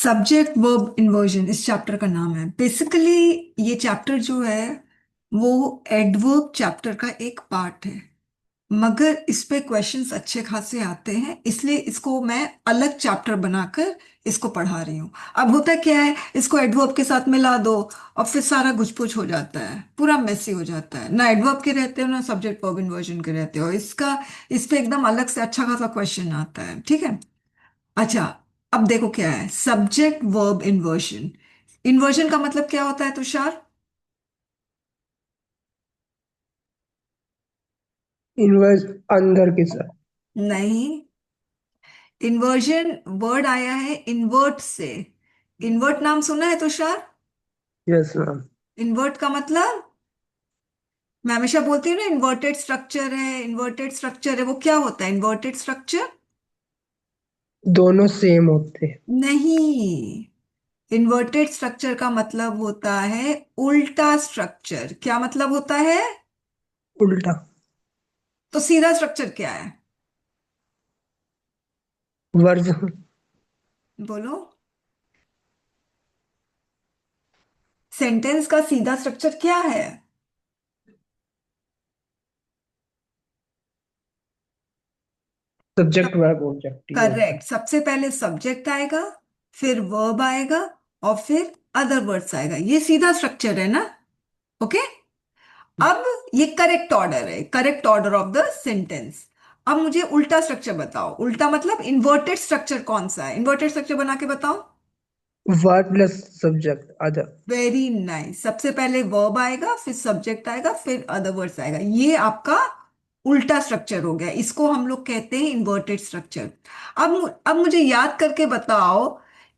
Subject verb inversion इस chapter का नाम है। बेसिकली ये चैप्टर जो है वो एडवर्ब चैप्टर का एक पार्ट है, मगर इस पे क्वेश्चंस अच्छे खासे आते हैं, इसलिए इसको मैं अलग चैप्टर बनाकर इसको पढ़ा रही हूँ। अब होता क्या है, इसको एडवर्ब के साथ मिला दो और फिर सारा गुचपुच हो जाता है, पूरा मेसी हो जाता है। ना एडवर्ब के रहते हो ना सब्जेक्ट वर्ब इन्वर्जन के रहते हो। इसका इस पे एकदम अलग से अच्छा खासा क्वेश्चन आता है, ठीक है। अच्छा, अब देखो क्या है सब्जेक्ट वर्ब इन्वर्जन। इन्वर्जन का मतलब क्या होता है तुषार? इनवर्स अंदर की साइड। नहीं, इन्वर्जन वर्ड आया है इन्वर्ट से। इन्वर्ट नाम सुना है तुषार? Yes ma'am. इन्वर्ट का मतलब, मैं हमेशा बोलती हूँ ना, इन्वर्टेड स्ट्रक्चर है, इन्वर्टेड स्ट्रक्चर है। वो क्या होता है इन्वर्टेड स्ट्रक्चर? दोनों सेम होते हैं। नहीं, इन्वर्टेड स्ट्रक्चर का मतलब होता है उल्टा स्ट्रक्चर। क्या मतलब होता है? उल्टा। तो सीधा स्ट्रक्चर क्या है? वर्ज। बोलो, सेंटेंस का सीधा स्ट्रक्चर क्या है? सब्जेक्ट वर्ब ऑब्जेक्टिव होता करेक्ट, है। सबसे पहले सब्जेक्ट आएगा, फिर वर्ब आएगा, और फिर अदर वर्ड्स आएगा। ये सीधा स्ट्रक्चर है ना? ओके। अब ये करेक्ट ऑर्डर है, correct order of the sentence. अब मुझे उल्टा स्ट्रक्चर बताओ। उल्टा मतलब इन्वर्टेड स्ट्रक्चर कौन सा है? इन्वर्टेड स्ट्रक्चर बना के बताओ। Verb plus subject other. Very nice. सबसे पहले वर्ब आएगा, फिर सब्जेक्ट आएगा, फिर अदर वर्ड्स आएगा। ये आपका उल्टा स्ट्रक्चर हो गया, इसको हम लोग कहते हैं इन्वर्टेड स्ट्रक्चर। अब मुझे याद करके बताओ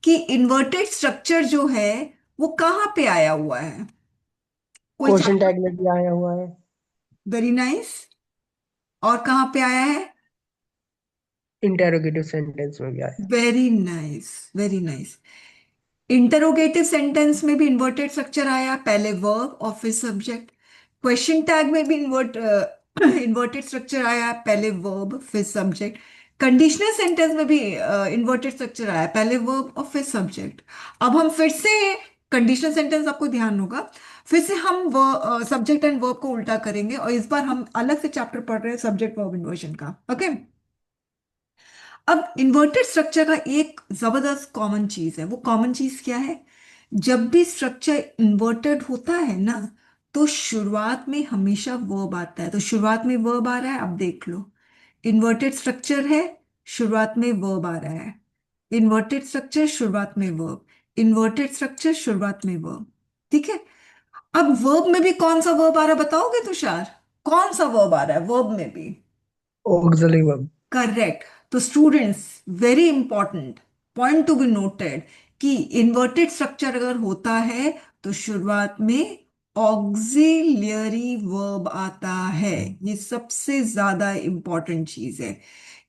कि इन्वर्टेड स्ट्रक्चर जो है वो कहाँ पे आया हुआ है? कोई क्वेश्चन चैप्टर? टैग में भी आया हुआ है। Very nice. और कहाँ पे आया है? इंटेरोगेटिव सेंटेंस में भी आया। Very nice, very nice. Interrogative sentence में भी इन्वर्टेड स्ट्रक्चर आया, पहले वर्ब और फिर सब्जेक्ट। क्वेश्चन टैग में भी इन्वर्टेड स्ट्रक्चर आया, पहले वर्ब फिर सब्जेक्ट। कंडीशनल सेंटेंस में भी इन्वर्टेड स्ट्रक्चर आया, पहले वर्ब और फिर सब्जेक्ट। अब हम फिर से कंडीशनल सेंटेंस, आपको ध्यान होगा, फिर से हम सब्जेक्ट एंड वर्ब को उल्टा करेंगे, और इस बार हम अलग से चैप्टर पढ़ रहे हैं सब्जेक्ट वर्ब इन्वर्जन का। ओके। अब इन्वर्टेड स्ट्रक्चर का एक जबरदस्त कॉमन चीज है। वो कॉमन चीज क्या है? जब भी स्ट्रक्चर इन्वर्टेड होता है ना, तो शुरुआत में हमेशा वर्ब आता है। तो शुरुआत में वर्ब आ रहा है, अब देख लो। इन्वर्टेड स्ट्रक्चर है, शुरुआत में वर्ब आ रहा है। इन्वर्टेड स्ट्रक्चर, शुरुआत में वर्ब। इन्वर्टेड स्ट्रक्चर, शुरुआत में वर्ब। ठीक है। अब वर्ब में भी कौन सा वर्ब आ रहा है बताओगे तुषार? कौन सा वर्ब आ रहा है वर्ब में भी? Auxiliary verb. करेक्ट। तो students, very important point to be noted, कि इन्वर्टेड स्ट्रक्चर अगर होता है तो शुरुआत में ऑक्सिलियरी वर्ब आता है। ये सबसे ज्यादा इंपॉर्टेंट चीज है।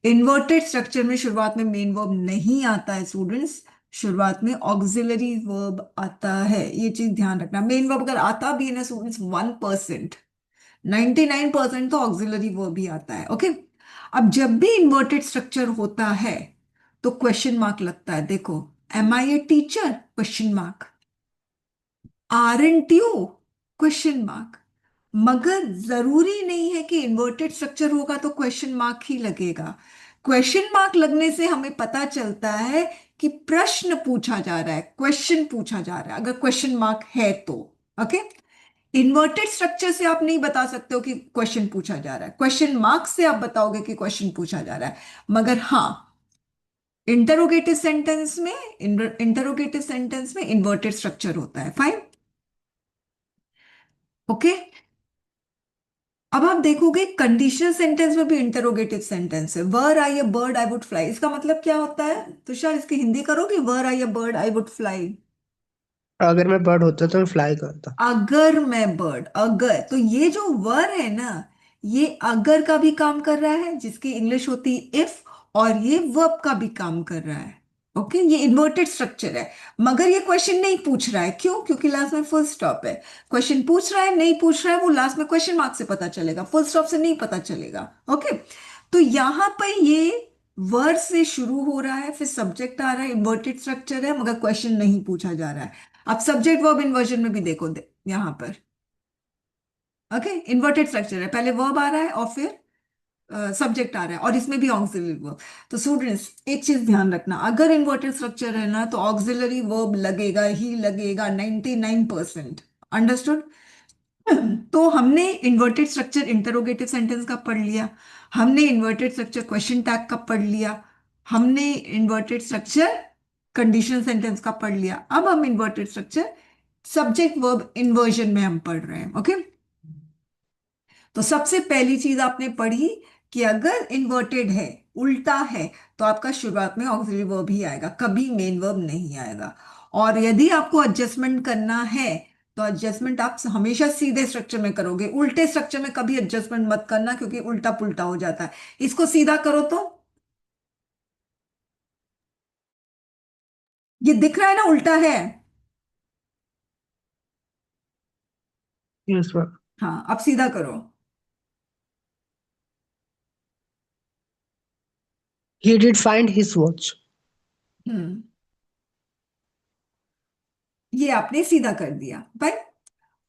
इन्वर्टेड स्ट्रक्चर में शुरुआत में मेन वर्ब नहीं आता है स्टूडेंट्स, शुरुआत में ऑक्सिलरी वर्ब आता है। ये चीज ध्यान रखना। मेन वर्ब अगर आता भी है ना स्टूडेंट्स, 1%, 99% तो ऑक्सिलरी वर्ब ही आता है। ओके। अब जब भी इन्वर्टेड स्ट्रक्चर होता है तो क्वेश्चन मार्क लगता है। देखो, am I a teacher? Question mark. Aren't you? Question mark. मगर जरूरी नहीं है कि इन्वर्टेड स्ट्रक्चर होगा तो क्वेश्चन मार्क ही लगेगा। क्वेश्चन मार्क लगने से हमें पता चलता है कि प्रश्न पूछा जा रहा है, क्वेश्चन पूछा जा रहा है, अगर क्वेश्चन मार्क है तो। ओके। इन्वर्टेड स्ट्रक्चर से आप नहीं बता सकते हो कि क्वेश्चन पूछा जा रहा है, क्वेश्चन मार्क से आप बताओगे कि क्वेश्चन पूछा जा रहा है। मगर हाँ, इंटरोगेटिव सेंटेंस में इन्वर्टेड स्ट्रक्चर होता है। फाइन। ओके। अब आप देखोगे कंडीशनल सेंटेंस में भी इंटरोगेटिव सेंटेंस है। Were I a bird I would fly, इसका मतलब क्या होता है तुषार? इसकी हिंदी करोगे, were I a bird I would fly. अगर मैं बर्ड होता तो मैं फ्लाई करता। अगर मैं बर्ड, अगर, तो ये जो वर है ना, ये अगर का भी काम कर रहा है, जिसकी इंग्लिश होती है इफ, और ये वर्ब का भी काम कर रहा है। ओके। ये इन्वर्टेड स्ट्रक्चर है, मगर ये क्वेश्चन नहीं पूछ रहा है। क्यों? क्योंकि लास्ट में फुल स्टॉप है। क्वेश्चन पूछ रहा है नहीं पूछ रहा है, वो लास्ट में क्वेश्चन मार्क से पता चलेगा, फुल स्टॉप से नहीं पता चलेगा। ओके। तो यहां पर ये वर्ड से शुरू हो रहा है, फिर सब्जेक्ट आ रहा है, इन्वर्टेड स्ट्रक्चर है, मगर क्वेश्चन नहीं पूछा जा रहा है। अब सब्जेक्ट वर्ब इन्वर्जन में भी देखो यहां पर, ओके, इन्वर्टेड स्ट्रक्चर है, पहले वर्ब आ रहा है और फिर सब्जेक्ट आ रहा है, और इसमें भी ऑक्सिलरी वर्ब। तो स्टूडेंट्स एक चीज ध्यान रखना, अगर इन्वर्टेड स्ट्रक्चर है ना तो ऑक्सिलरी वर्ब लगेगा ही लगेगा, 99%। अंडरस्टूड? तो हमने इन्वर्टेड स्ट्रक्चर इंटरोगेटिव सेंटेंस का पढ़ लिया, हमने इन्वर्टेड स्ट्रक्चर क्वेश्चन टैग का पढ़ लिया, हमने इन्वर्टेड स्ट्रक्चर कंडीशनल सेंटेंस का पढ़ लिया। अब हम inverted structure subject verb inversion में हम पढ़ रहे हैं, ओके। तो सबसे पहली चीज आपने पढ़ी कि अगर इन्वर्टेड है, उल्टा है, तो आपका शुरुआत में ऑक्सिलरी वर्ब ही आएगा, कभी मेन वर्ब नहीं आएगा। और यदि आपको एडजस्टमेंट करना है तो एडजस्टमेंट आप हमेशा सीधे स्ट्रक्चर में करोगे, उल्टे स्ट्रक्चर में कभी एडजस्टमेंट मत करना, क्योंकि उल्टा पुल्टा हो जाता है। इसको सीधा करो तो ये दिख रहा है ना, उल्टा है। Yes ma'am. हाँ, अब सीधा करो। He did find his watch. हम्म, ये आपने सीधा कर दिया भाई।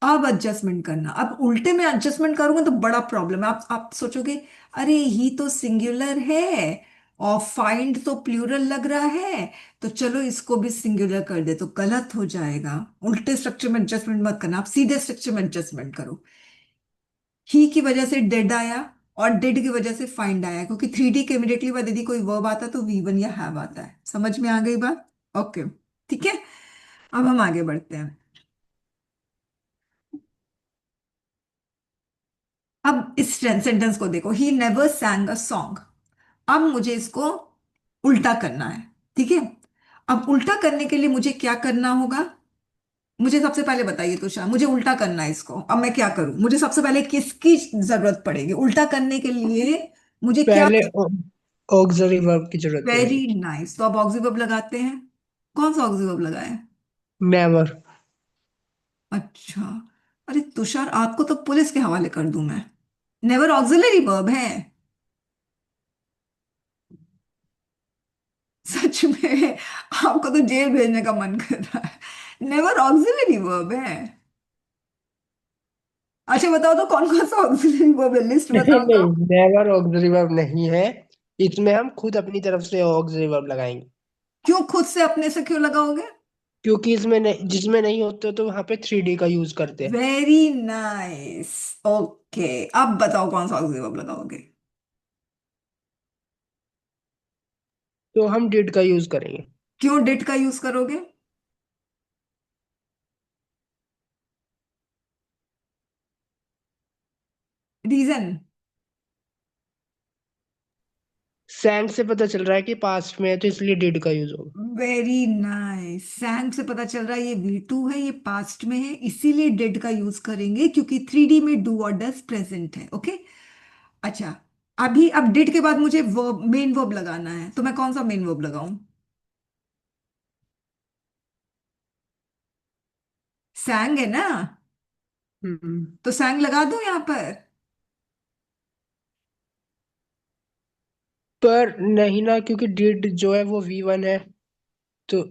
अब एडजस्टमेंट करना, अब उल्टे में एडजस्टमेंट करूंगा तो बड़ा प्रॉब्लम है। आप सोचोगे अरे ही तो सिंगुलर है और फाइंड तो प्लूरल लग रहा है, तो चलो इसको भी सिंगुलर कर दे, तो गलत हो जाएगा। उल्टे स्ट्रक्चर में एडजस्टमेंट मत करना, आप सीधे स्ट्रक्चर में एडजस्टमेंट करो। ही की वजह से डेड आया और डेड की वजह से फाइंड आया, क्योंकि 3D के इमीडिएटली बाद यदि कोई वर्ब आता तो वी वन या हैव आता है। समझ में आ गई बात? ओके, ठीक है। अब हम आगे बढ़ते हैं। अब इस सेंटेंस को देखो, ही नेवर सैंग अ सॉन्ग। अब मुझे इसको उल्टा करना है, ठीक है। अब उल्टा करने के लिए मुझे क्या करना होगा? मुझे सबसे पहले बताइए तुषार, मुझे उल्टा करना है इसको, अब मैं क्या करूं? मुझे सबसे पहले किसकी जरूरत पड़ेगी उल्टा करने के लिए? मुझे क्या? पहले ऑक्सिलरी वर्ब की जरूरत वेरी पड़ेगी। नाइस, तो अब ऑक्सी वर्ब लगाते हैं। कौन सा ऑक्सी वर्ब लगाए? नेवर। अच्छा, अरे तुषार आपको तो पुलिस के हवाले कर दूं मैं। नेवर ऑक्सिलरी वर्ब है? सच में? आपको तो जेल भेजने का मन कर रहा है। नेवर ऑक्सिलरी वर्ब है? अच्छा बताओ तो कौन कौन सा ऑक्सिलरी वर्ब है, लिस्ट नहीं बताओ तो। नहीं, नेवर ऑक्सिलरी वर्ब नहीं है। इसमें हम खुद अपनी तरफ से ऑक्सिलरी वर्ब लगाएंगे। क्यों खुद से अपने से क्यों लगाओगे? क्योंकि इसमें नहीं, जिसमें नहीं होते तो वहां पे 3D का यूज करते हैं। Very nice, okay. अब बताओ कौन सा ऑक्सिलरी वर्ब लगाओगे? तो हम डिड का यूज करेंगे। क्यों डिड का यूज करोगे? रीजन? सैंग से पता चल रहा है कि पास्ट में है, तो इसलिए डिड का यूज होगा। वेरी नाइस, सैंग से पता चल रहा है ये V2 है, ये पास्ट में है, इसीलिए डिड का यूज करेंगे, क्योंकि 3D में डू और डस प्रेजेंट है, ओके। अच्छा, अभी अब डिड के बाद मुझे वर्ब, मेन वर्ब लगाना है, तो मैं कौन सा मेन वर्ब लगाऊं? सैंग है ना, हम्म। तो सैंग लगा दूं यहां पर? पर नहीं ना, क्योंकि डिड जो है वो V1 है, तो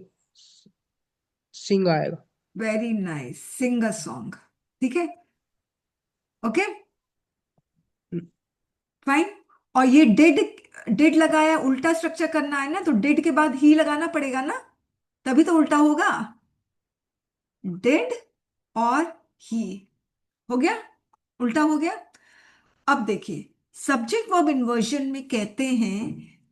सिंग आएगा। Very nice, sing a song, ठीक है, ओके, हम्म। फाइन। और ये डिड, डिड लगाया, उल्टा स्ट्रक्चर करना है ना, तो डिड के बाद ही लगाना पड़ेगा ना, तभी तो उल्टा होगा। डिड और ही, हो गया, उल्टा हो गया। अब देखिए, सब्जेक्ट वर्ब इन्वर्जन में कहते हैं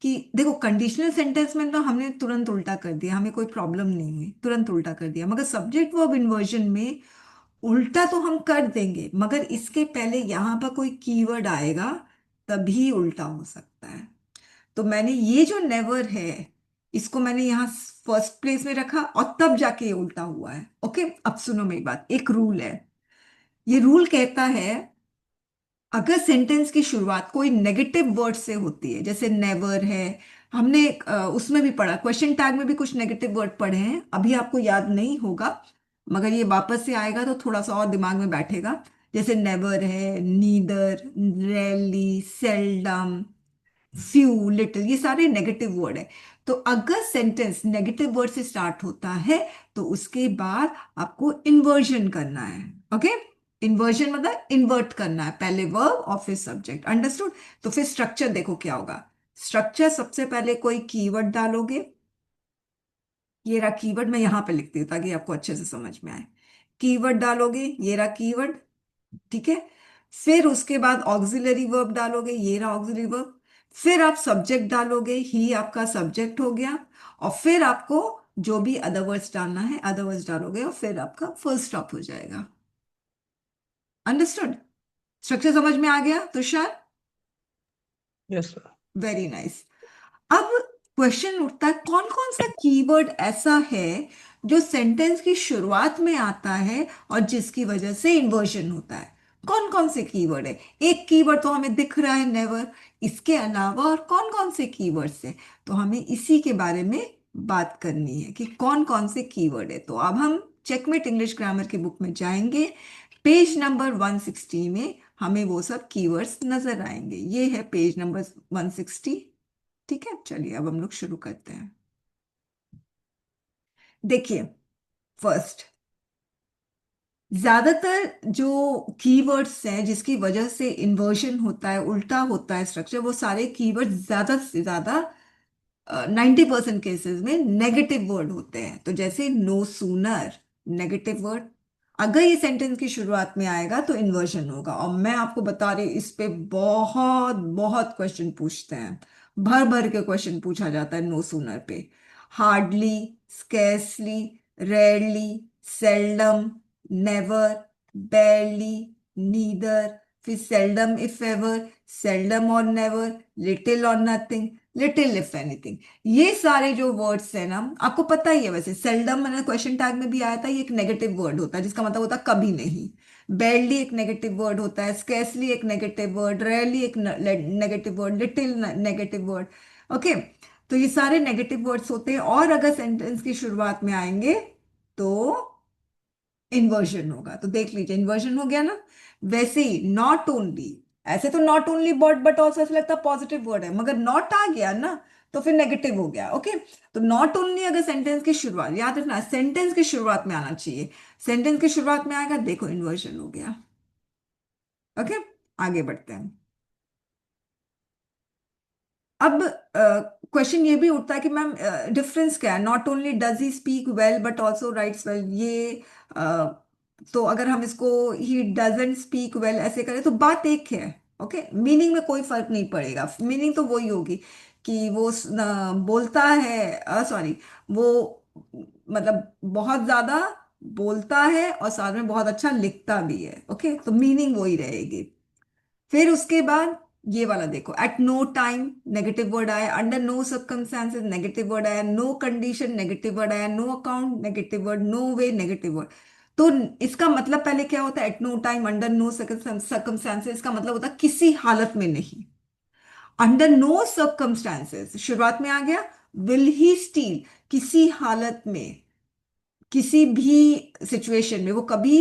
कि देखो, कंडीशनल सेंटेंस में तो हमने तुरंत उल्टा कर दिया, हमें कोई प्रॉब्लम नहीं हुई, तुरंत उल्टा कर दिया, मगर सब्जेक्ट वर्ब इन्वर्जन में उल्टा तो हम कर देंगे, मगर इसके पहले यहां पर कोई कीवर्ड आएगा, तभी उल्टा हो सकता है। तो मैंने ये जो नेवर है, इसको मैंने यहाँ फर्स्ट प्लेस में रखा और तब जाके ये उल्टा हुआ है, ओके। अब सुनो मेरी बात, एक रूल है, ये रूल कहता है अगर सेंटेंस की शुरुआत कोई नेगेटिव वर्ड से होती है, जैसे नेवर है, हमने उसमें भी पढ़ा, क्वेश्चन टैग में भी कुछ नेगेटिव वर्ड पढ़े हैं, अभी आपको याद नहीं होगा, मगर ये वापस से आएगा तो थोड़ा सा और दिमाग में बैठेगा। जैसे नेवर है, neither, rarely, seldom, few, little, ये सारे नेगेटिव वर्ड है। तो अगर सेंटेंस नेगेटिव वर्ड से स्टार्ट होता है तो उसके बाद आपको इन्वर्जन करना है। ओके, इन्वर्जन मतलब इन्वर्ट करना है, पहले वर्ब और फिर सब्जेक्ट। अंडरस्टूड? तो फिर स्ट्रक्चर देखो क्या होगा। स्ट्रक्चर, सबसे पहले कोई कीवर्ड डालोगे। ये रहा कीवर्ड, मैं यहां पे लिखती हूँ ताकि आपको अच्छे से समझ में आए। कीवर्ड डालोगे, ये रहा कीवर्ड, ठीक है। फिर उसके बाद ऑक्सिलरी वर्ब डालोगे, ये रहा ऑक्सिलरी वर्ब। फिर आप सब्जेक्ट डालोगे, ही आपका सब्जेक्ट हो गया। और फिर आपको जो भी अदर वर्ड्स डालना है अदर वर्ड्स डालोगे और फिर आपका फुल स्टॉप हो जाएगा। अंडरस्टूड? स्ट्रक्चर समझ में आ गया Tushar? Yes sir. Very nice. अब क्वेश्चन उठता है, कौन कौन सा कीवर्ड ऐसा है जो सेंटेंस की शुरुआत में आता है और जिसकी वजह से इन्वर्जन होता है? कौन कौन से कीवर्ड है? एक कीवर्ड तो हमें दिख रहा है, नेवर। इसके अलावा और कौन कौन से कीवर्ड्स है? तो हमें इसी के बारे में बात करनी है कि कौन कौन से कीवर्ड है। तो अब हम चेकमेट इंग्लिश ग्रामर की बुक में जाएंगे, पेज नंबर 160 में हमें वो सब कीवर्ड्स नजर आएंगे। ये है पेज नंबर 160। ठीक है, चलिए अब हम लोग शुरू करते हैं। देखिए, फर्स्ट, ज्यादातर जो कीवर्ड्स हैं जिसकी वजह से इन्वर्जन होता है, उल्टा होता है स्ट्रक्चर, वो सारे कीवर्ड ज्यादा से ज्यादा 90% केसेस में नेगेटिव वर्ड होते हैं। तो जैसे नो सूनर, नेगेटिव वर्ड। अगर ये सेंटेंस की शुरुआत में आएगा तो इन्वर्जन होगा। और मैं आपको बता रही हूँ, इस पे बहुत बहुत क्वेश्चन पूछते हैं, भर भर के क्वेश्चन पूछा जाता है नो सूनर पे। Hardly, scarcely, rarely, seldom, never, barely, neither, फिर सेल्डम इफ एवर, सेल्डम और नेवर, लिटिल और नथिंग, लिटिल इफ एनीथिंग। ये सारे जो वर्ड्स है ना, आपको पता ही है वैसे, सेल्डम मैंने क्वेश्चन टैग में भी आया था, ये एक नेगेटिव वर्ड होता है जिसका मतलब होता है कभी नहीं। बेरली एक नेगेटिव वर्ड होता है, स्केर्सली एक नेगेटिव वर्ड, रेयरली एक negative word, little negative word. Okay, तो ये सारे नेगेटिव वर्ड्स होते हैं और अगर सेंटेंस की शुरुआत में आएंगे तो इन्वर्जन होगा। तो देख लीजिए, इन्वर्जन हो गया ना। वैसे ही नॉट ओनली, ऐसे तो नॉट ओनली बट ऑल्सो ऐसा लगता है पॉजिटिव वर्ड है, मगर नॉट आ गया ना तो फिर नेगेटिव हो गया। ओके, तो नॉट ओनली अगर सेंटेंस की शुरुआत, याद रखना सेंटेंस की शुरुआत में आना चाहिए। सेंटेंस की शुरुआत में आएगा, देखो इन्वर्जन हो गया। ओके, आगे बढ़ते हैं। अब क्वेश्चन ये भी उठता है कि मैम डिफरेंस क्या है, not only does he speak well but also rights well. ये तो अगर हम इसको ही डजंट स्पीक वेल ऐसे करें तो बात एक है। ओके, मीनिंग में कोई फर्क नहीं पड़ेगा, मीनिंग तो वही होगी कि वो बोलता है, सॉरी, वो मतलब बहुत ज्यादा बोलता है और साथ में बहुत अच्छा लिखता भी है। ओके, तो मीनिंग वही रहेगी। फिर उसके बाद ये वाला देखो, at no time negative word आया, under no circumstances negative word आया, नो कंडीशन नेगेटिव वर्ड आया, no account negative word, no way negative word. तो इसका मतलब पहले क्या होता है, at no time, under no circumstances, इसका मतलब होता है किसी हालत में नहीं। अंडर नो सर्कमस्टांसेस शुरुआत में आ गया, विल ही स्टील, किसी हालत में, किसी भी सिचुएशन में वो कभी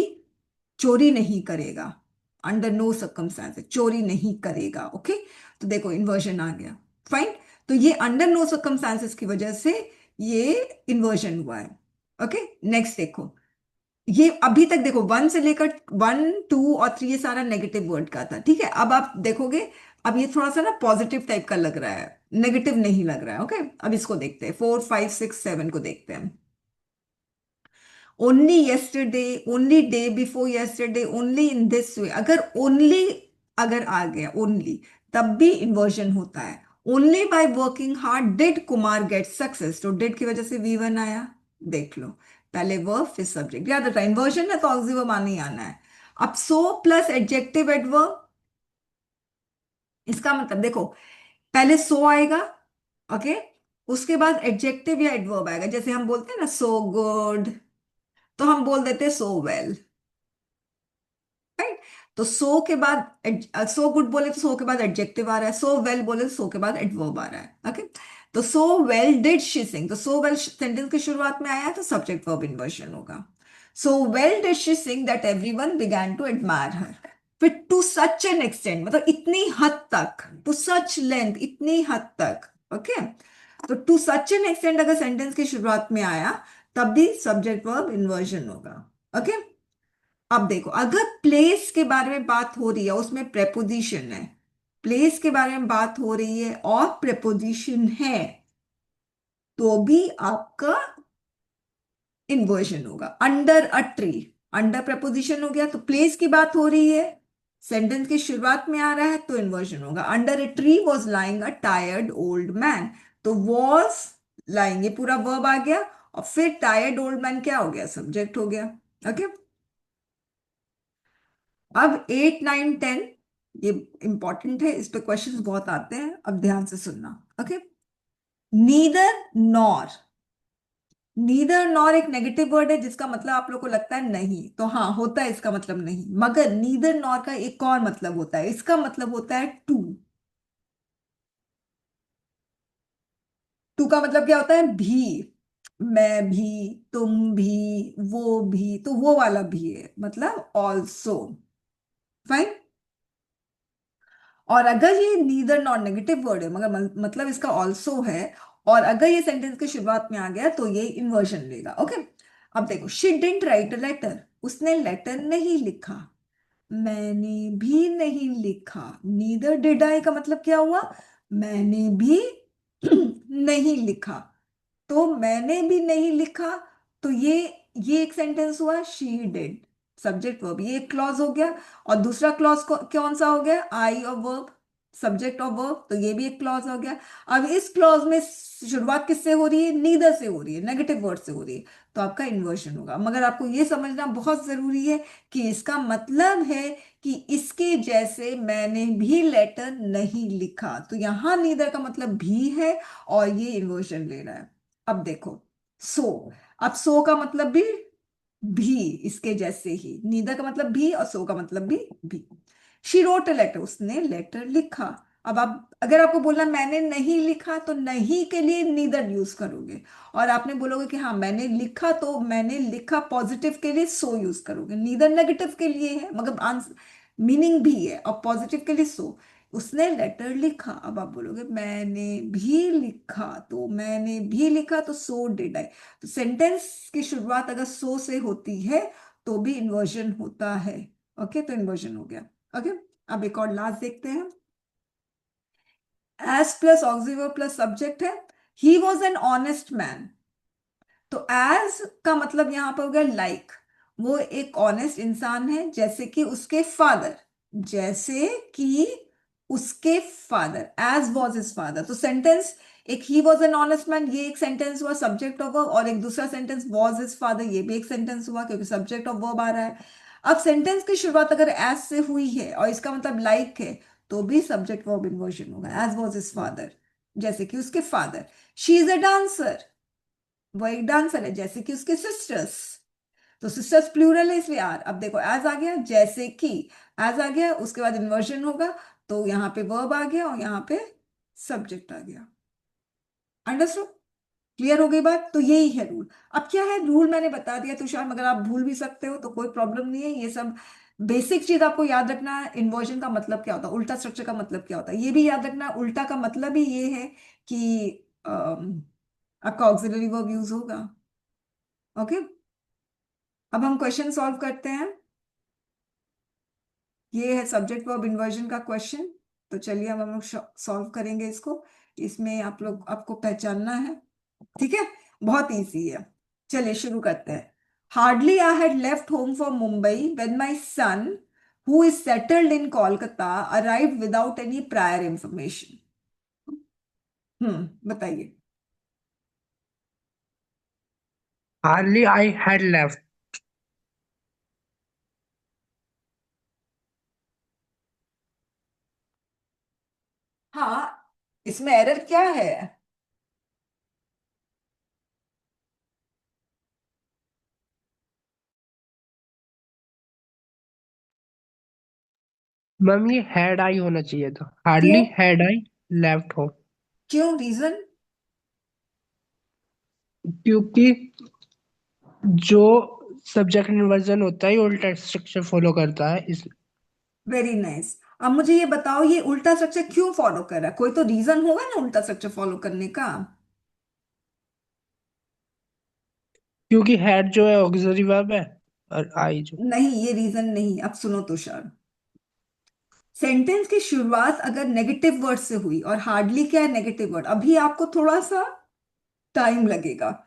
चोरी नहीं करेगा। अंडर नो सर्कमस्टांसेस चोरी नहीं करेगा। ओके, तो देखो इन्वर्जन आ गया। फाइन, तो ये अंडर नो सर्कमस्टांसेस की वजह से ये इन्वर्जन हुआ है। ओके, नेक्स्ट देखो, ये अभी तक देखो वन से लेकर 1, 2 और 3 ये सारा नेगेटिव वर्ड का था। ठीक है, अब आप देखोगे, अब ये थोड़ा सा ना पॉजिटिव टाइप का लग रहा है, नेगेटिव नहीं लग रहा है। ओके, अब इसको देखते हैं, 4, 5, 6, 7 को देखते हैं। Only yesterday, only day before yesterday, only in this way, अगर ओनली अगर आ गया ओनली, तब भी इन्वर्जन होता है। Only by working hard did Kumar get success, तो डिड की वजह से V1 आया। देख लो, पहले वर्ब फिर सब्जेक्ट, याद रखना इन्वर्जन है तो ऑक्सिवर्ब आना ही आना है। अब सो प्लस एडजेक्टिव एडवर्ब, इसका मतलब देखो, पहले सो आएगा। ओके, उसके बाद एडजेक्टिव या एडवर्ब आएगा, जैसे हम बोलते हैं ना सो गुड, तो हम बोल देते हैं सो वेल। राइट, तो सो के बाद सो गुड बोले तो सो के बाद एडजेक्टिव आ रहा है, सो वेल बोले तो सो के बाद एडवर्ब आ रहा है। ओके, तो सो वेल डिड शी सिंग, तो सो वेल सेंटेंस की शुरुआत में आया तो सब्जेक्ट वर्ब इन्वर्जन होगा। So well did she sing that everyone began to admire her. फिर टू सच एन एक्सटेंट मतलब इतनी हद तक, टू सच लेंथ इतनी हद तक। ओके, तो टू सच एन एक्सटेंट अगर सेंटेंस की शुरुआत में आया तब भी सब्जेक्ट वर्ब इन्वर्जन होगा। ओके, अब देखो अगर प्लेस के बारे में बात हो रही है, उसमें प्रेपोजिशन है, प्लेस के बारे में बात हो रही है और प्रेपोजिशन है, तो भी आपका इन्वर्जन होगा। Under a tree, under preposition हो गया तो प्लेस की बात हो रही है, सेंटेंस की शुरुआत में आ रहा है तो इन्वर्जन होगा। Under a tree was lying a tired old man, तो वॉज लाइंग ये पूरा वर्ब आ गया, और फिर टायर्ड ओल्ड मैन क्या हो गया, सब्जेक्ट हो गया। ओके, अब 8 9 10 ये इंपॉर्टेंट है, इस पे क्वेश्चंस बहुत आते हैं, अब ध्यान से सुनना। Okay, neither nor, neither nor एक नेगेटिव वर्ड है जिसका मतलब आप लोग को लगता है नहीं, तो हाँ होता है इसका मतलब नहीं, मगर नीदर नॉर का एक और मतलब होता है, इसका मतलब होता है टू। टू का मतलब क्या होता है, भी, मैं भी, तुम भी, वो भी, तो वो वाला भी है मतलब ऑल्सो। फाइन, और अगर ये नीदर नॉर नेगेटिव वर्ड है मगर मतलब इसका ऑल्सो है, और अगर ये सेंटेंस की शुरुआत में आ गया तो ये इन्वर्जन लेगा। ओके, अब देखो she didn't write a letter, उसने लेटर नहीं लिखा, मैंने भी नहीं लिखा, नीदर डिड आई का मतलब क्या हुआ, मैंने भी नहीं लिखा, तो मैंने भी नहीं लिखा, तो ये एक सेंटेंस हुआ, शी डिड, सब्जेक्ट वर्ब, ये एक क्लॉज हो गया। और दूसरा क्लॉज कौन सा हो गया, आई और वर्ब, सब्जेक्ट और वर्ब, तो ये भी एक क्लॉज हो गया। अब इस क्लॉज में शुरुआत किससे हो रही है, नीदर से हो रही है, नेगेटिव वर्ड से हो रही है, तो आपका इन्वर्जन होगा। मगर आपको ये समझना बहुत जरूरी है कि इसका मतलब है कि इसके जैसे मैंने भी लेटर नहीं लिखा, तो यहां नीदर का मतलब भी है और ये इन्वर्जन ले रहा है। अब देखो सो, अब सो का मतलब भी इसके जैसे ही, नीदर का मतलब भी और सो का मतलब भी। शी रोट अ लेटर, उसने लेटर लिखा। अब आप अगर आपको बोलना मैंने नहीं लिखा, तो नहीं के लिए नीदर यूज करोगे, और आपने बोलोगे कि हाँ मैंने लिखा, तो मैंने लिखा पॉजिटिव के लिए सो यूज करोगे, नीदर नेगेटिव के लिए है मगर आंसर मीनिंग भी है, और पॉजिटिव के लिए सो। उसने लेटर लिखा, अब आप बोलोगे मैंने भी लिखा, तो मैंने भी लिखा तो सो डिड आई, तो सेंटेंस की शुरुआत अगर सो से होती है तो भी इन्वर्जन होता है। ओके, तो इन्वर्जन हो गया। ओके, अब एक और लास्ट देखते हैं। एस प्लस ऑक्सिवर प्लस सब्जेक्ट है, ही वॉज एन ऑनेस्ट मैन, तो एज का मतलब यहां पर हो गया लाइक, वो एक ऑनेस्ट इंसान है जैसे कि उसके फादर, जैसे कि उसके father, as was his father, तो सेंटेंस एक ही वॉज एन ऑनेस्ट मैन ये एक सेंटेंस हुआ सब्जेक्ट ऑफ वर्ब, और एक दूसरा सेंटेंस वॉज हिज फादर ये भी एक सेंटेंस हुआ क्योंकि सब्जेक्ट ऑफ वर्ब आ रहा है। अब सेंटेंस की शुरुआत अगर एज से हुई है और इसका मतलब लाइक है, तो भी सब्जेक्ट वर्ब इन्वर्जन होगा, एज वॉज हिज फादर, जैसे कि उसके father. She is a dancer, वो एक डांसर है जैसे कि उसके सिस्टर्स, तो सिस्टर्स प्लूरल है इसलिए आर। अब देखो एज आ गया, जैसे कि एज आ गया, उसके बाद इन्वर्जन होगा, तो यहाँ पे वर्ब आ गया और यहाँ पे सब्जेक्ट आ गया। अंडरस्टूड, क्लियर हो गई बात, तो यही है रूल। अब क्या है रूल मैंने बता दिया तुषार, मगर आप भूल भी सकते हो तो कोई प्रॉब्लम नहीं है, ये सब बेसिक चीज आपको याद रखना है। इन्वर्जन का मतलब क्या होता है, उल्टा स्ट्रक्चर का मतलब क्या होता है ये भी याद रखना है। उल्टा का मतलब ही ये है कि आपका ऑक्सिलरी वर्ब यूज होगा। ओके, अब हम क्वेश्चन सॉल्व करते हैं। ये है सब्जेक्ट वर्ब इन्वर्जन का क्वेश्चन, तो चलिए अब हम लोग सॉल्व करेंगे इसको। इसमें आप लोग आपको पहचानना है, ठीक है, बहुत इजी है। चलिए शुरू करते हैं। Hardly I had left home for Mumbai when my son who is settled in Kolkata arrived without any prior information. बताइए। Hardly I had left. हाँ, इसमें एरर क्या है। मैम ये हैड आई होना चाहिए था, क्यों, hardly had I left home. क्यों, रीजन। क्योंकि जो सब्जेक्ट इन्वर्जन होता है उल्टा स्ट्रक्चर फॉलो करता है इस। Very nice. अब मुझे ये बताओ, ये उल्टा स्ट्रक्चर क्यों फॉलो कर रहा है? कोई तो रीजन होगा ना उल्टा स्ट्रक्चर फॉलो करने का। क्योंकि हेड जो है ऑक्सिलरी वर्ब है, और आई जो। नहीं, ये रीजन नहीं। अब सुनो तुषार, सेंटेंस की शुरुआत अगर नेगेटिव वर्ड से हुई, और हार्डली क्या है नेगेटिव वर्ड, अभी आपको थोड़ा सा टाइम लगेगा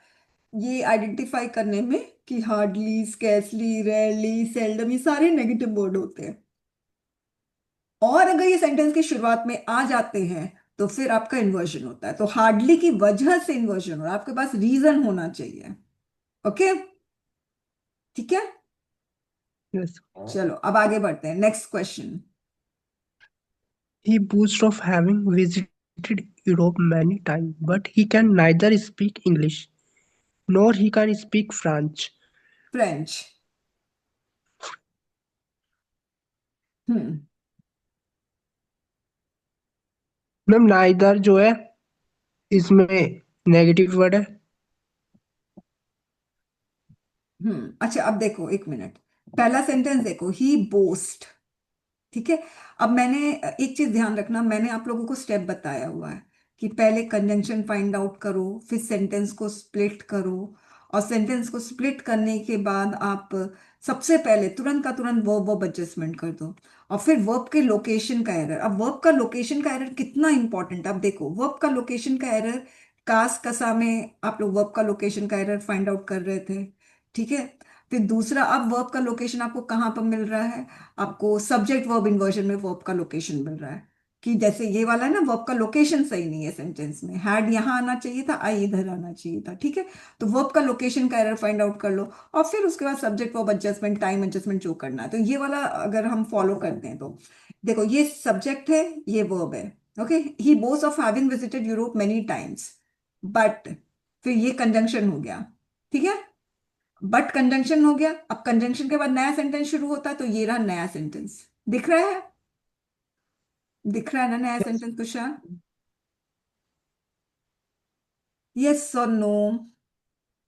ये आइडेंटिफाई करने में कि हार्डली, स्कैर्सली, रेयरली, सेल्डम, ये सारे नेगेटिव वर्ड होते हैं। और अगर ये सेंटेंस की शुरुआत में आ जाते हैं तो फिर आपका इन्वर्जन होता है। तो हार्डली की वजह से इन्वर्जन हो रहा है, आपके पास रीजन होना चाहिए। ओके, ठीक है। Yes. चलो अब आगे बढ़ते हैं, next question. He boasts of having visited Europe many times, but he can neither speak English nor he can speak French. French. Hmm. Ma'am neither जो है इसमें नेगेटिव वर्ड है। अच्छा, अब देखो एक मिनट, पहला सेंटेंस देखो, ही बोस्ट। ठीक है। अब मैंने एक चीज ध्यान रखना, मैंने आप लोगों को स्टेप बताया हुआ है कि पहले कंजंक्शन फाइंड आउट करो, फिर सेंटेंस को स्प्लिट करो, और सेंटेंस को स्प्लिट करने के बाद आप सबसे पहले तुरंत का तुरंत वर्ब वर्ब एडजस्टमेंट कर दो, और फिर वर्ब के लोकेशन का एरर। अब वर्ब का लोकेशन का एरर कितना इंपॉर्टेंट, अब देखो वर्ब का लोकेशन का एरर, कास कसा में आप लोग वर्ब का लोकेशन का एरर फाइंड आउट कर रहे थे। ठीक है। फिर दूसरा, अब वर्ब का लोकेशन आपको कहाँ पर मिल रहा है? आपको सब्जेक्ट वर्ब इन्वर्जन में वर्ब का लोकेशन मिल रहा है। कि जैसे ये वाला है ना, वर्ब का लोकेशन सही नहीं है सेंटेंस में, हैड यहाँ आना चाहिए था, आई इधर आना चाहिए था। ठीक है। तो वर्ब का लोकेशन का एरर फाइंड आउट कर लो, और फिर उसके बाद subject verb adjustment, time adjustment जो करना है, तो ये वाला अगर हम फॉलो करते हैं तो देखो, ये सब्जेक्ट है, ये वर्ब है। Okay, he Bose of having visited Europe many times, but, फिर ये कंजंक्शन हो गया। ठीक है। बट कंजंक्शन हो गया, अब कंजंक्शन के बाद नया सेंटेंस शुरू होता है, तो ये रहा नया सेंटेंस। दिख रहा है? दिख रहा है ना नया Yes. सेंटेंस तुषार? यस और नो?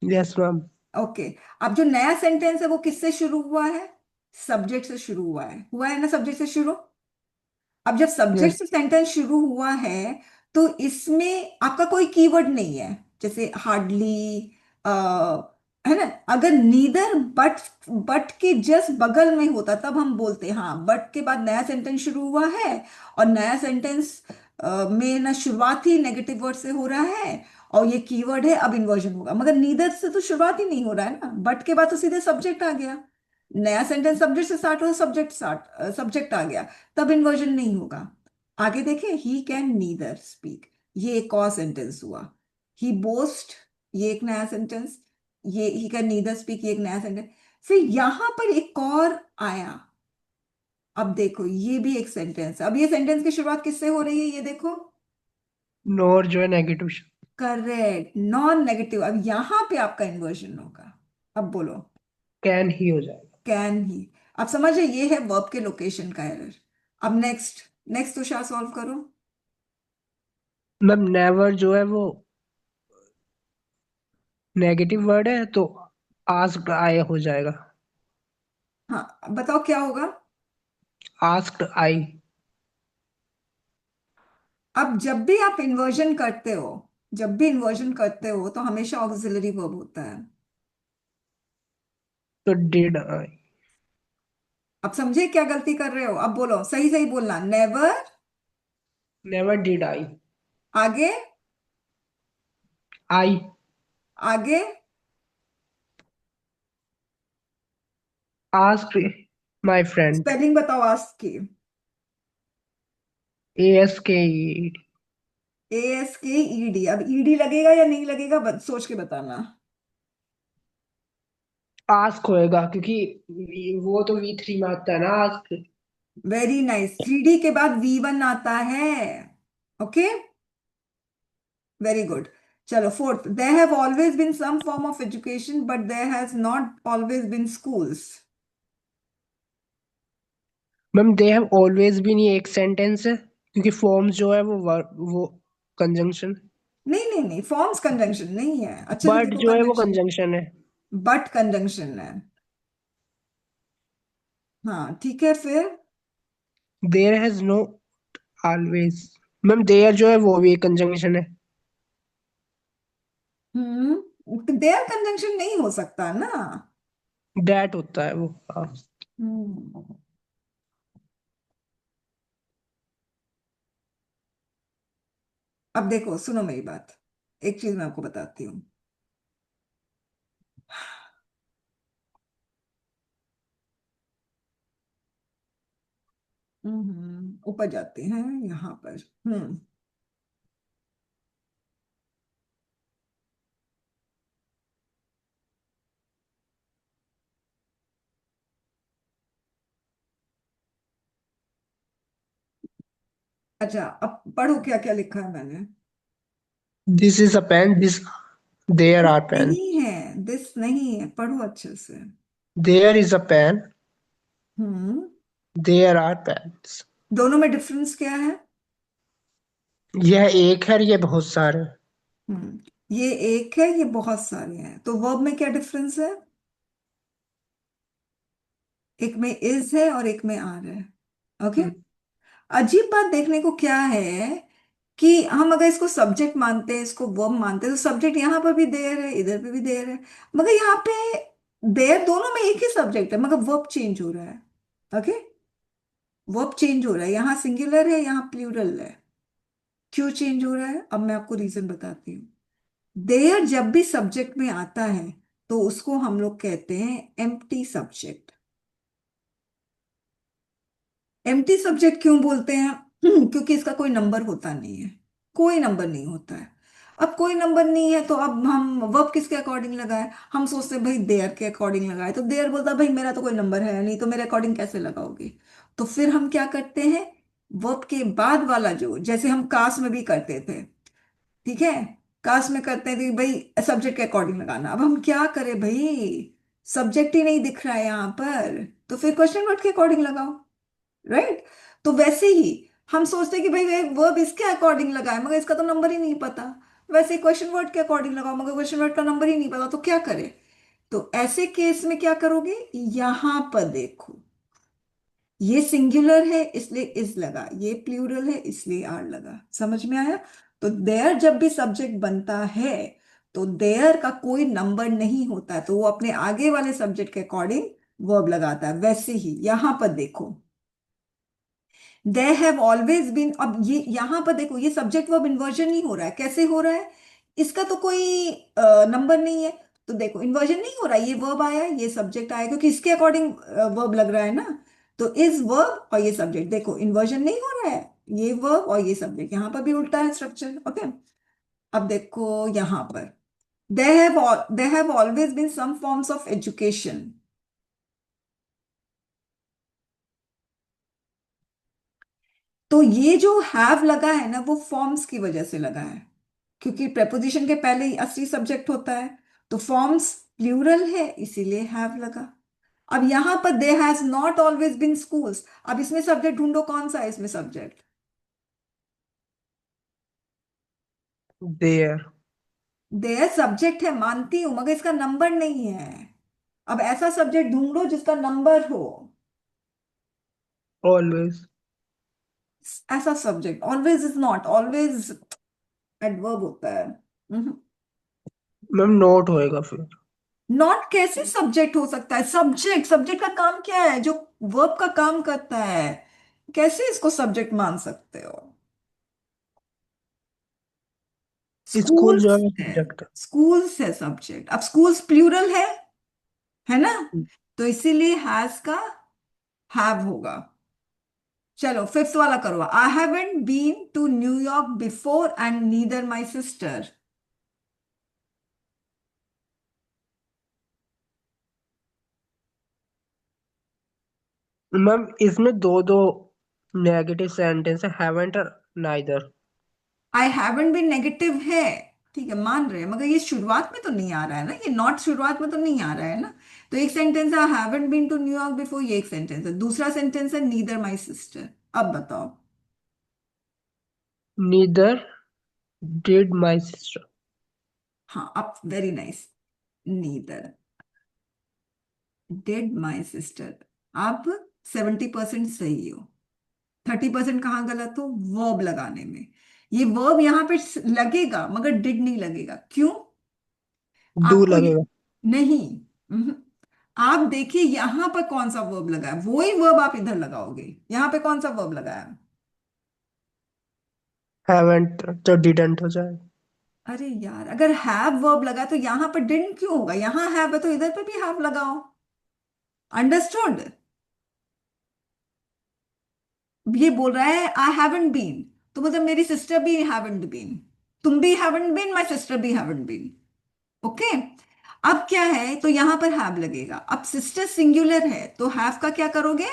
Yes, ma'am. ओके। अब जो नया सेंटेंस है वो किससे शुरू हुआ है? सब्जेक्ट से शुरू हुआ है ना, सब्जेक्ट से शुरू। अब जब सब्जेक्ट Yes. से सेंटेंस शुरू हुआ है, तो इसमें आपका कोई कीवर्ड नहीं है, जैसे हार्डली, है ना। अगर नीदर, बट के जस्ट बगल में होता तब हम बोलते हाँ, बट के बाद नया सेंटेंस शुरू हुआ है, और नया सेंटेंस में ना शुरुआत ही नेगेटिव वर्ड से हो रहा है, और ये कीवर्ड है, अब इन्वर्जन होगा। मगर नीदर से तो शुरुआत ही नहीं हो रहा है ना, बट के बाद तो सीधे सब्जेक्ट आ गया। नया सेंटेंस सब्जेक्ट से स्टार्ट हो, सब्जेक्ट आ गया, तब इन्वर्जन नहीं होगा। आगे देखें, ही कैन नीदर स्पीक, ये एक और सेंटेंस हुआ। ही बोस्ट, ये एक नया सेंटेंस। ये ही कैन नीदर स्पीक, ये एक नया सेंटेंस। फिर यहां पर एक और आया। अब देखो, ये भी एक सेंटेंस है। अब ये सेंटेंस की शुरुआत किससे हो रही है, ये देखो। नोर जो है नेगेटिव। Correct, non negative. अब यहां पे आपका इन्वर्जन होगा। अब बोलो। कैन ही हो जाएगा। Can he. अब समझे, ये है वर्ब के लोकेशन का एरर। अब नेक्स्ट, नेक्स्ट तुषार सॉल्व करो। मैम नेवर जो है वो नेगेटिव वर्ड है, तो आस्क्ड आई हो जाएगा। हाँ, बताओ क्या होगा। Asked I. अब जब भी आप इन्वर्जन करते हो, जब भी इन्वर्जन करते हो तो हमेशा ऑक्सिलरी वर्ब होता है। तो डिड आई। अब समझे क्या गलती कर रहे हो? अब बोलो, सही सही बोलना, नेवर। Never did I. आगे? आई। आगे? Asked my friend. स्पेलिंग बताओ आस्क की। ए एस के ई। ASKED। अब ईडी लगेगा या नहीं लगेगा, सोच के बताना। आस्क होएगा क्योंकि वो तो V3 में आता है ना आस्क। Very nice. 3D के बाद V1 आता है। Okay, very good. चलो fourth, there have always been some form of education but there has not always been schools. Ma'am they have always been ये एक सेंटेंस है क्योंकि फॉर्म्स जो है वो कंजंक्शन। नहीं नहीं नहीं, फॉर्म्स कंजंक्शन नहीं है, अच्छे से बट देखो जो है वो कंजंक्शन। कंजंक्शन है। बट कंजंक्शन है। हाँ ठीक है, फिर there has no always. Ma'am there जो है वो भी एक कंजंक्शन है। देयर कंजंक्शन नहीं हो सकता ना। डैट होता है वो, हाँ। हम्म अब देखो, सुनो मेरी बात। एक चीज मैं आपको बताती हूँ। ऊपर जाते हैं यहाँ पर। हम्म अच्छा, अब पढ़ो क्या क्या लिखा है मैंने। This is a pen, this there are pen. नहीं है, दिस नहीं है, पढ़ो अच्छे से। There is a pen, hmm there are pens. दोनों में डिफरेंस क्या है? यह एक है और ये बहुत सारे हैं। ये एक है, ये बहुत सारे हैं, तो वर्ब में क्या डिफरेंस है? एक में इज है और एक में आर है। ओके। हम्म, अजीब बात देखने को क्या है कि हम अगर इसको सब्जेक्ट मानते हैं, इसको वर्ब मानते हैं, तो सब्जेक्ट यहाँ पर भी देयर है, इधर पे भी देयर है। मगर यहाँ पे देयर दोनों में एक ही सब्जेक्ट है, मगर वर्ब चेंज हो रहा है। ओके। वर्ब चेंज हो रहा है, यहाँ सिंगुलर है, यहाँ प्लूरल है। क्यों चेंज हो रहा है, अब मैं आपको रीजन बताती हूँ। देयर जब भी सब्जेक्ट में आता है तो उसको हम लोग कहते हैं एम्प्टी सब्जेक्ट। एम्प्टी सब्जेक्ट क्यों बोलते हैं? क्योंकि इसका कोई नंबर होता नहीं है। कोई नंबर नहीं होता है। अब कोई नंबर नहीं है तो अब हम वर्ब किसके अकॉर्डिंग लगाए? हम सोचते हैं भाई देयर के अकॉर्डिंग लगाए, तो देयर बोलता है भाई मेरा तो कोई नंबर है नहीं, तो मेरे अकॉर्डिंग कैसे लगाओगे? तो फिर हम क्या करते हैं, वर्ब के बाद वाला जो, जैसे हम कास्ट में भी करते थे, ठीक है, कास्ट में करते हैं तो भाई सब्जेक्ट के अकॉर्डिंग लगाना। अब हम क्या करें भाई, सब्जेक्ट ही नहीं दिख रहा है यहाँ पर, तो फिर क्वेश्चन वर्ड के अकॉर्डिंग लगाओ। राइट। तो वैसे ही हम सोचते हैं कि भाई वर्ब इसके अकॉर्डिंग लगाए, मगर इसका तो नंबर ही नहीं पता। वैसे क्वेश्चन वर्ड के अकॉर्डिंग लगाओ, मगर क्वेश्चन वर्ड का नंबर ही नहीं पता, तो क्या करें? तो ऐसे केस में क्या करोगे, यहां पर देखो, ये सिंगुलर है इसलिए इज लगा, ये प्लूरल है इसलिए आर लगा। समझ में आया? तो देयर जब भी सब्जेक्ट बनता है तो देयर का कोई नंबर नहीं होता है, तो वो अपने आगे वाले सब्जेक्ट के अकॉर्डिंग वर्ब लगाता है। वैसे ही यहां पर देखो, दे हैव ऑलवेज बीन, अब ये यहां पर देखो, ये सब्जेक्ट वर्ब इन्वर्जन नहीं हो रहा है। कैसे हो रहा है? इसका तो कोई नंबर नहीं है। तो देखो, इन्वर्जन नहीं हो रहा है, ये वर्ब आया, ये सब्जेक्ट आया, क्योंकि इसके अकॉर्डिंग वर्ब लग रहा है ना। तो इज वर्ब और ये सब्जेक्ट, देखो इन्वर्जन नहीं हो रहा है, ये वर्ब और ये सब्जेक्ट, यहां पर भी उल्टा है स्ट्रक्चर। ओके। अब देखो यहां पर, they have always been some forms of education. तो ये जो हैव लगा है ना, वो फॉर्म्स की वजह से लगा है, क्योंकि preposition के पहले ही असली सब्जेक्ट होता है। तो फॉर्म्स प्लूरल है इसीलिए हैव लगा। अब यहां पर they has not always been schools, अब इसमें सब्जेक्ट ढूंढो, कौन सा है इसमें सब्जेक्ट? देयर देयर सब्जेक्ट है, मानती हूं, मगर इसका नंबर नहीं है। अब ऐसा सब्जेक्ट ढूंढो जिसका नंबर हो। ऑलवेज। ऐसा subject, always is not, always adverb होता है। मैम नोट होएगा फिर। नॉट कैसे सब्जेक्ट हो सकता है? सब्जेक्ट, सब्जेक्ट का काम क्या है, जो वर्ब का काम करता है। कैसे इसको सब्जेक्ट मान सकते हो? स्कूल जो स्कूल्स है है, सब्जेक्ट स्कूल्स है सब्जेक्ट। अब स्कूल्स प्लूरल है ना? है। तो इसीलिए हैज का हैव होगा। चलो फिफ्थ वाला करो। I haven't been to New York before and neither my sister. Ma'am इसमें दो दो नेगेटिव सेंटेंस है, हैवेंट और neither. I haven't been negative है, ठीक है, मान रहे हैं, मगर ये शुरुआत में तो नहीं आ रहा है ना, ये नॉट शुरुआत में तो नहीं आ रहा है ना। तो एक सेंटेंस है I haven't been to New York before, ये एक सेंटेंस है। दूसरा सेंटेंस है नीदर माई सिस्टर। अब बताओ। Neither did my sister. हाँ, अब very nice. Neither did my sister. आप 70% सही हो। 30% कहाँ गलत हो? वर्ब लगाने में। ये वर्ब यहाँ पे लगेगा मगर डिड नहीं लगेगा, क्यों? डू आपको लगेगा। नहीं। हम्म। आप देखिए यहां पर कौन सा वर्ब लगा है, वही वर्ब आप इधर लगाओगे। यहां पे कौन सा वर्ब लगाया है? हैवेंट तो डिडंट हो जाए। अरे यार, अगर हैव वर्ब लगा तो यहां पर डिडंट क्यों होगा? यहां हैव है तो इधर पे भी हैव लगाओ। अंडरस्टूड? ये बोल रहा है आई हैवंट बीन, तो मतलब मेरी सिस्टर भी हैवंट बीन, तुम भी हैवंट बीन, माय सिस्टर भी हैवंट बीन। ओके। अब क्या है, तो यहां पर हैव लगेगा। अब सिस्टर सिंगुलर है तो हैव का क्या करोगे?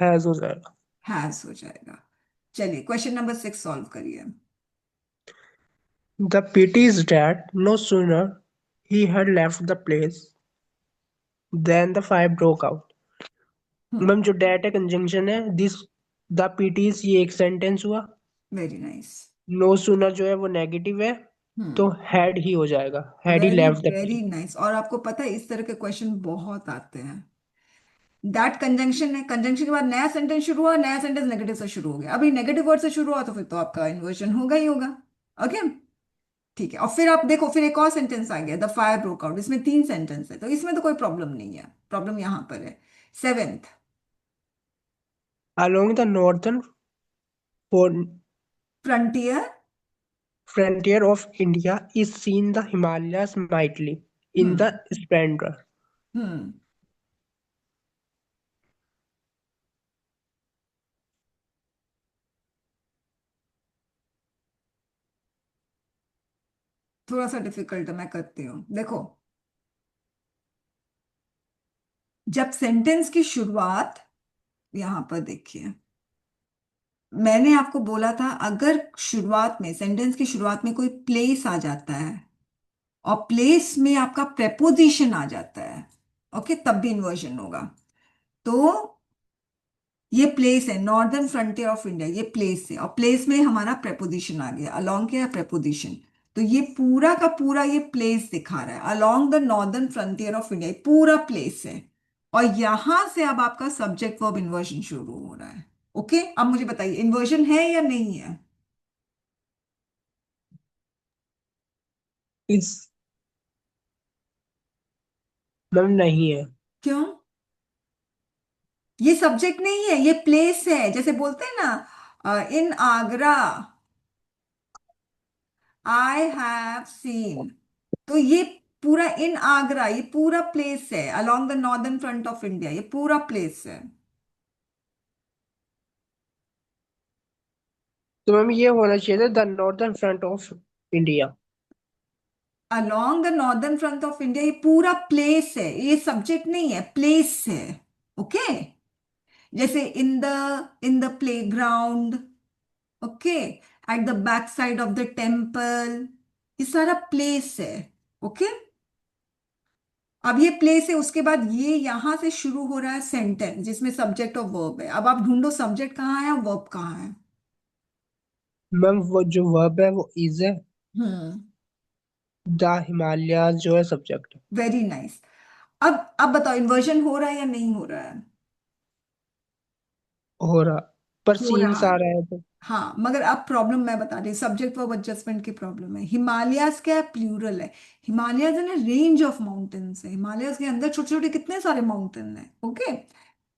हैज हो जाएगा। हैज हो जाएगा। चलिए क्वेश्चन नंबर 6 सॉल्व करिए। The pity is that no sooner he had left the place than the fire broke out. Hmm. Ma'am जो डेट है कंजंक्शन है दिस द पीटीज, ये एक सेंटेंस हुआ। Very nice. नो सूनर जो है वो नेगेटिव है, तो हम्म। हैड ही हो जाएगा, had he very left the very place. Nice. और आपको पता है इस तरह के क्वेश्चन बहुत आते हैं। दैट कंजंक्शन है, कंजंक्शन के बाद नया सेंटेंस शुरू हुआ, नया सेंटेंस नेगेटिव से शुरू हो गया, अभी नेगेटिव वर्ड से शुरू हुआ तो फिर तो आपका इन्वर्जन होगा ही होगा। ओके। ठीक है, और फिर आप देखो, फिर एक और सेंटेंस आ गया, द फायर ब्रोक आउट। इसमें 3 सेंटेंस है तो इसमें तो कोई प्रॉब्लम नहीं है, प्रॉब्लम यहां पर है। 7th। Along the northern frontier. frontier of India is seen the Himalayas mightily in hmm. the splendor. हम्म। थोड़ा सा डिफिकल्ट है, मैं करती हूँ, देखो। जब सेंटेंस की शुरुआत, यहां पर देखिए, मैंने आपको बोला था अगर शुरुआत में, सेंटेंस की शुरुआत में कोई प्लेस आ जाता है और प्लेस में आपका प्रेपोजिशन आ जाता है, ओके, तब भी इन्वर्जन होगा। तो ये प्लेस है, नॉर्दर्न फ्रंटियर ऑफ इंडिया, ये प्लेस है, और प्लेस में हमारा प्रेपोजिशन आ गया, अलोंग के प्रेपोजिशन। तो ये पूरा का पूरा ये प्लेस दिखा रहा है, along the northern frontier of India, पूरा प्लेस है। और यहां से अब आपका सब्जेक्ट वर्ब इन्वर्जन शुरू हो रहा है। ओके, अब मुझे बताइए इन्वर्जन है या नहीं है? इस मैम नहीं है। क्यों? ये सब्जेक्ट नहीं है, ये प्लेस है। जैसे बोलते हैं ना, इन आगरा आई हैव सीन, तो ये पूरा इन आगरा, ये पूरा प्लेस है, along the northern front of India, ये पूरा प्लेस है। तो मैम ये होना चाहिए था the northern front of India. Along the northern front of India, ये पूरा प्लेस है, ये सब्जेक्ट नहीं है, प्लेस है। ओके। जैसे in the playground, okay, at the back side of the temple, ये सारा प्लेस है। ओके। अब ये प्लेस है, उसके बाद ये यहां से शुरू हो रहा है सेंटेंस जिसमें सब्जेक्ट और वर्ब है। अब आप ढूंढो सब्जेक्ट कहाँ है और वर्ब कहाँ है। मैम वो जो वर्ब है वो इज है, हम्म। द हिमालयाज जो है सब्जेक्ट। Very nice. अब बताओ इन्वर्जन हो रहा है या नहीं हो रहा है? हो रहा, पर हो सीन्स रहा आ है। रहा है तो। हाँ, मगर अब प्रॉब्लम मैं बता रही, सब्जेक्ट वर्ब एडजस्टमेंट की प्रॉब्लम है। हिमालयास क्या है? प्लूरल है। हिमालयाज है ना, रेंज ऑफ माउंटेन्स है, हिमालयास के अंदर छोटे छोटे कितने सारे माउंटेन है। ओके।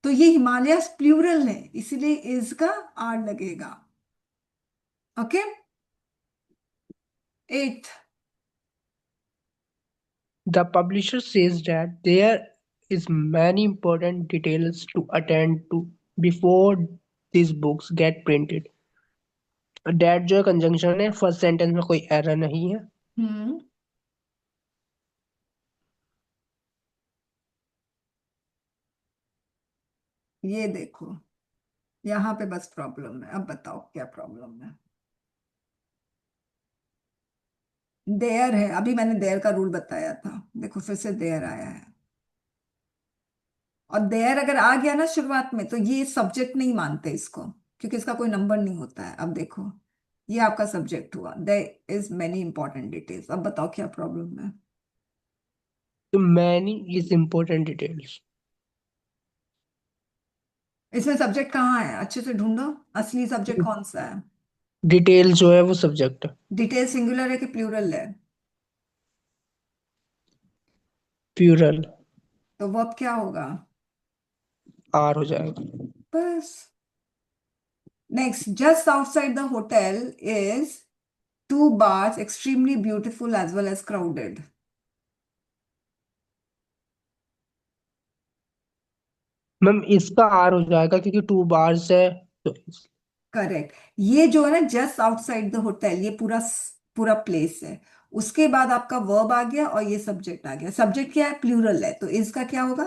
तो ये हिमालयास प्लूरल है, इसीलिए इज का आर लगेगा। Okay. 8th। The publisher says that there is many important details to attend to before these books get printed. That जो है कंजंक्शन है, फर्स्ट सेंटेंस में कोई एरर नहीं है। हम्म। ये देखो, यहाँ पे बस प्रॉब्लम है। अब बताओ क्या प्रॉब्लम है? देयर है, अभी मैंने देयर का रूल बताया था, देखो फिर से देयर आया है। और देयर अगर आ गया ना शुरुआत में तो ये सब्जेक्ट नहीं मानते इसको, क्योंकि इसका कोई नंबर नहीं होता है। अब देखो, ये आपका सब्जेक्ट हुआ, there is many important details. अब बताओ क्या प्रॉब्लम है? तो मैनी इज इम्पोर्टेंट डिटेल्स। इसमें सब्जेक्ट कहाँ है, अच्छे से ढूंढो। असली सब्जेक्ट कौन सा है? डिटेल जो है वो सब्जेक्ट है। डिटेल सिंगुलर है कि प्लूरल है? प्यूरल। तो वर्ब क्या होगा? आर हो जाएगा। बस। Next, just outside the hotel is two bars extremely beautiful as well as crowded. Ma'am इसका आर हो जाएगा क्योंकि टू बार्स है तो। करेक्ट। ये जो है ना, जस्ट आउटसाइड द होटल, ये पूरा पूरा प्लेस है। उसके बाद आपका वर्ब आ गया और ये सब्जेक्ट आ गया। सब्जेक्ट क्या है? प्लूरल है, तो इसका क्या होगा?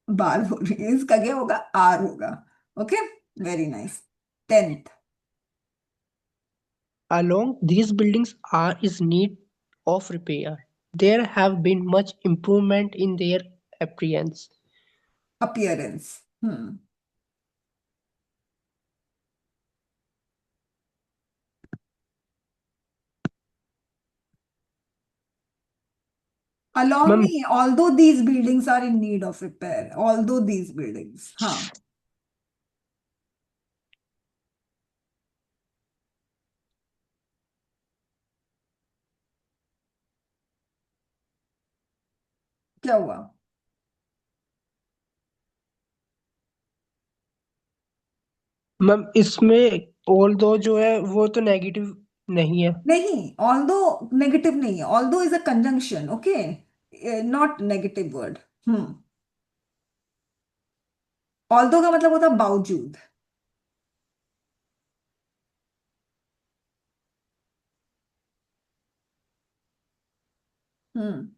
बार बोल रही है, इसका क्या होगा? आर होगा। Okay, very nice. 10th। Along these buildings are is need of repair. There have been much improvement in their appearance. Appearance. Hmm. along ma'am नहीं, although these buildings are in need of repair, although these buildings, हाँ। क्या हुआ? Ma'am इसमें all दो जो है वो तो नेगेटिव नहीं है। नहीं, ऑल्दो नेगेटिव नहीं है। Although is a conjunction, okay, not negative word. Hmm. Although का मतलब होता है बावजूद। हम्म।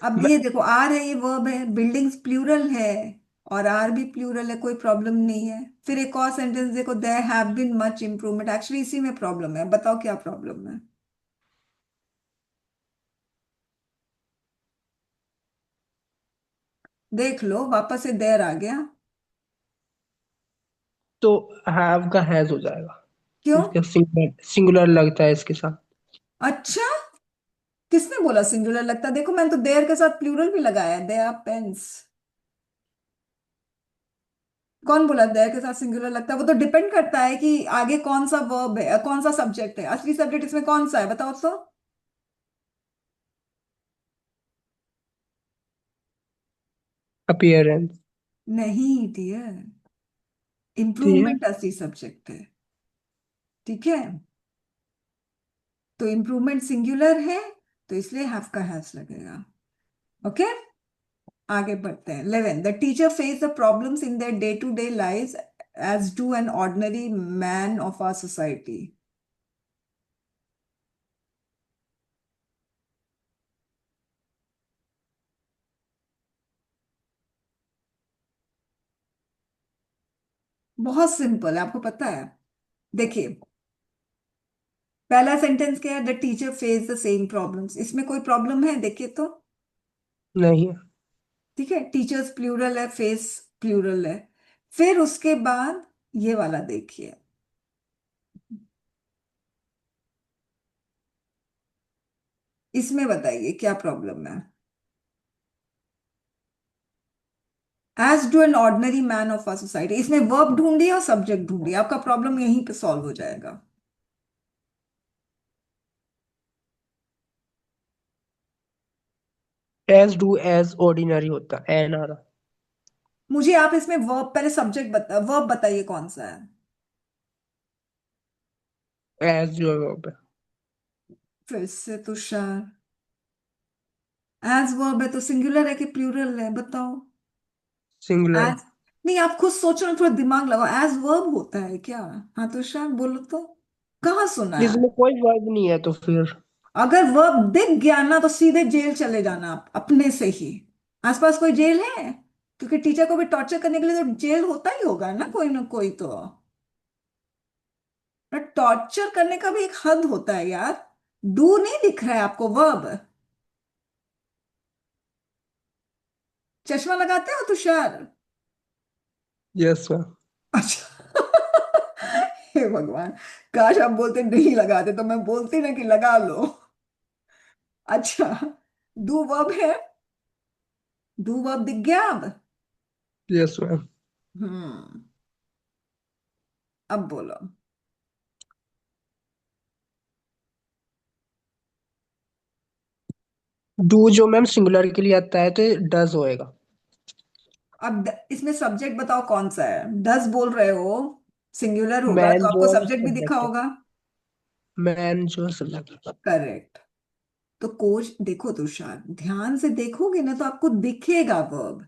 अब मैं, ये देखो, आर है, ये वर्ब है, बिल्डिंग्स प्लूरल है, और आर भी प्लूरल है, कोई प्रॉब्लम नहीं है। फिर एक और सेंटेंस देखो, there have been much improvement. Actually इसी में प्रॉब्लम है, बताओ क्या प्रॉब्लम है? देख लो, वापस से देयर आ गया। तो हैव का हैज हो जाएगा। क्यों? इसका सिंगुलर सिंगुलर लगता है इसके साथ। अच्छा, किसने बोला सिंगुलर लगता? देखो, मैंने तो देयर के साथ प्लूरल भी लगाया है, दे आर पेन्स। कौन बोला देयर के साथ सिंगुलर लगता है? वो तो डिपेंड करता है कि आगे कौन सा वर्ब है, कौन सा सब्जेक्ट है। असली सब्जेक्ट इसमें कौन सा है, बताओ तो। अपीयरेंस। नहीं डियर, ठीक है। इंप्रूवमेंट असली सब्जेक्ट है। ठीक है, तो इंप्रूवमेंट सिंगुलर है, तो इसलिए हैव का हैव लगेगा। ओके, आगे बढ़ते हैं। 11, the teacher face the problems in their day to day life as do an ordinary man of our society. बहुत सिंपल है, आपको पता है। देखिए, पहला सेंटेंस क्या है? The teacher face the same problems. इसमें कोई प्रॉब्लम है? देखिए तो। नहीं है। ठीक है, टीचर्स प्लूरल है, फेस प्लूरल है। फिर उसके बाद ये वाला देखिए, इसमें बताइए क्या प्रॉब्लम है? As do an ordinary man of our society, इसमें वर्ब ढूंढिए और सब्जेक्ट ढूंढिए, आपका प्रॉब्लम यहीं पे सॉल्व हो जाएगा। एज डू एज ऑर्डिनरी होता है एन आ रहा। मुझे आप इसमें वर्ब, पहले सब्जेक्ट वर्ब बताइए कौन सा है। एज जो है वहाँ पे फिर से तुषार, एज वर्ब है तो सिंगुलर है कि प्लूरल है, बताओ। सिंगुलर। एज, नहीं, आप खुद सोचो ना, थोड़ा दिमाग लगाओ। एज वर्ब होता है क्या? हाँ तुषार, बोलो तो, कहाँ सुना है? इसमें कोई वर्ब नहीं है तो फिर। अगर वर्ब दिख गया ना, तो सीधे जेल चले जाना आप अपने से ही। आसपास कोई जेल है? क्योंकि टीचर को भी टॉर्चर करने के लिए तो जेल होता ही होगा ना कोई तो। टॉर्चर करने का भी एक हद होता है यार। डू नहीं दिख रहा है आपको वर्ब? चश्मा लगाते हो तुषार? Yes ma'am. अच्छा। हे भगवान, काश आप बोलते नहीं लगाते, तो मैं बोलती ना कि लगा लो। अच्छा, डू वर्ब है? डू वर्ब दिख गया अब? Yes ma'am. हम्म। अब बोलो। डू जो मैम सिंगुलर के लिए आता है तो डज होएगा। अब इसमें सब्जेक्ट बताओ कौन सा है, डस बोल रहे हो, सिंगुलर होगा मैन तो आपको जो है वो सब्जेक्ट भी दिखा सब्जेक्ट है। होगा। मैन जो सब्जेक्ट है। करेक्ट। तो कोच देखो तुषार, ध्यान से देखोगे ना तो आपको दिखेगा वर्ब,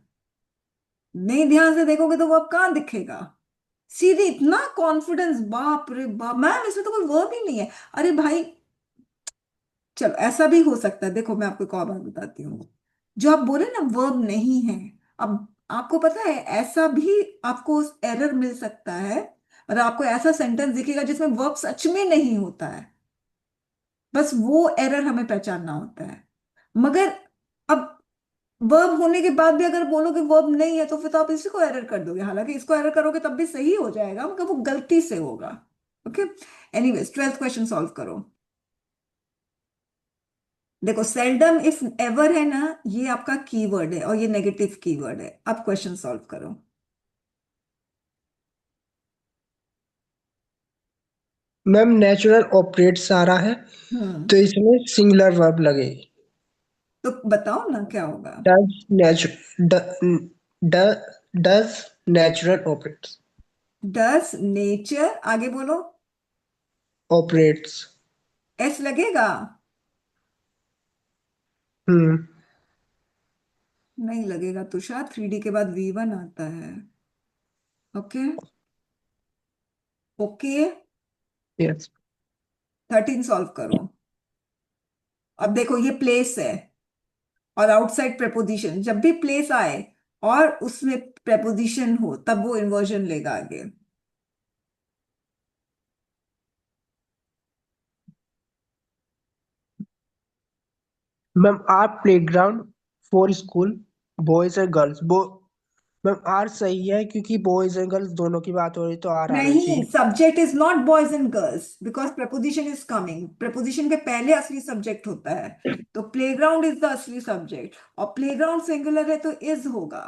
नहीं ध्यान से देखोगे तो वर्ब कहाँ दिखेगा। सीधे इतना कॉन्फिडेंस, बाप रे बाप मैम इसमें तो कोई वर्ब ही नहीं है। अरे भाई, चलो ऐसा भी हो सकता है, देखो मैं आपको एक और बात बताती हूँ। जो आप बोले ना वर्ब नहीं है, अब आपको पता है ऐसा भी आपको एरर मिल सकता है, और आपको ऐसा सेंटेंस दिखेगा जिसमें वर्ब सच में नहीं होता है, बस वो एरर हमें पहचानना होता है। मगर अब वर्ब होने के बाद भी अगर बोलोगे वर्ब नहीं है तो फिर तो आप इसी को एरर कर दोगे, हालांकि इसको एरर करोगे तब भी सही हो जाएगा, मगर वो गलती से होगा। Okay. Anyways 12th question solve करो। देखो सेल्डम इफ एवर है ना, ये आपका कीवर्ड है और ये नेगेटिव कीवर्ड है। अब क्वेश्चन सॉल्व करो। मैम नेचुरल ऑपरेट्स आ रहा है हम्म। तो इसमें सिंगुलर वर्ब लगेगी। तो बताओ ना क्या होगा। Does natural does natural operates. Does nature, आगे बोलो। ऑपरेट्स। एस लगेगा। हम्म। नहीं लगेगा तुषार, 3D के बाद V1 आता है। ओके। ओके। यस। 13 सॉल्व करो। अब देखो ये प्लेस है और आउटसाइड प्रेपोजिशन, जब भी प्लेस आए और उसमें प्रेपोजिशन हो तब वो इन्वर्जन लेगा आगे। Ma'am are playground for school boys and girls बो। मैम आर सही है क्योंकि बॉयज एंड गर्ल्स दोनों की बात हो रही तो आर आना नहीं, चाहिए। Subject is not boys and girls because preposition is coming, preposition के पहले असली सब्जेक्ट होता है। तो प्लेग्राउंड इज द असली सब्जेक्ट, और प्लेग्राउंड सिंगुलर है तो इज होगा।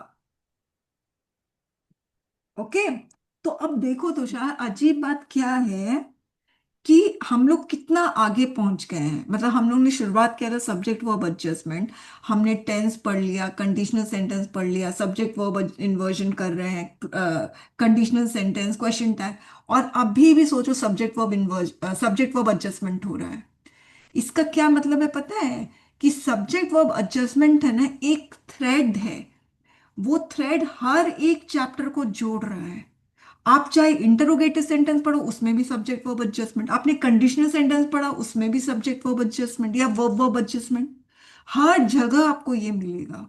ओके। तो अब देखो तुषार, अजीब बात क्या है कि हम लोग कितना आगे पहुंच गए हैं। मतलब हम लोग ने शुरुआत किया था सब्जेक्ट वर्ब एडजस्टमेंट, हमने टेंस पढ़ लिया, कंडीशनल सेंटेंस पढ़ लिया, सब्जेक्ट वर्ब इन्वर्जन कर रहे हैं, कंडीशनल सेंटेंस, क्वेश्चन टैग, और अभी भी सोचो सब्जेक्ट वर्ब एडजस्टमेंट हो रहा है। इसका क्या मतलब है पता है, कि सब्जेक्ट वर्ब एडजस्टमेंट है ना, एक थ्रेड है, वो थ्रेड हर एक चैप्टर को जोड़ रहा है। आप चाहे इंटरोगेटिव सेंटेंस पढ़ो उसमें भी सब्जेक्ट वर्ब एडजस्टमेंट, आपने कंडीशनल सेंटेंस पढ़ा उसमें भी सब्जेक्ट वर्ब एडजस्टमेंट या वर्ब वर्ब एडजस्टमेंट, हर जगह आपको ये मिलेगा।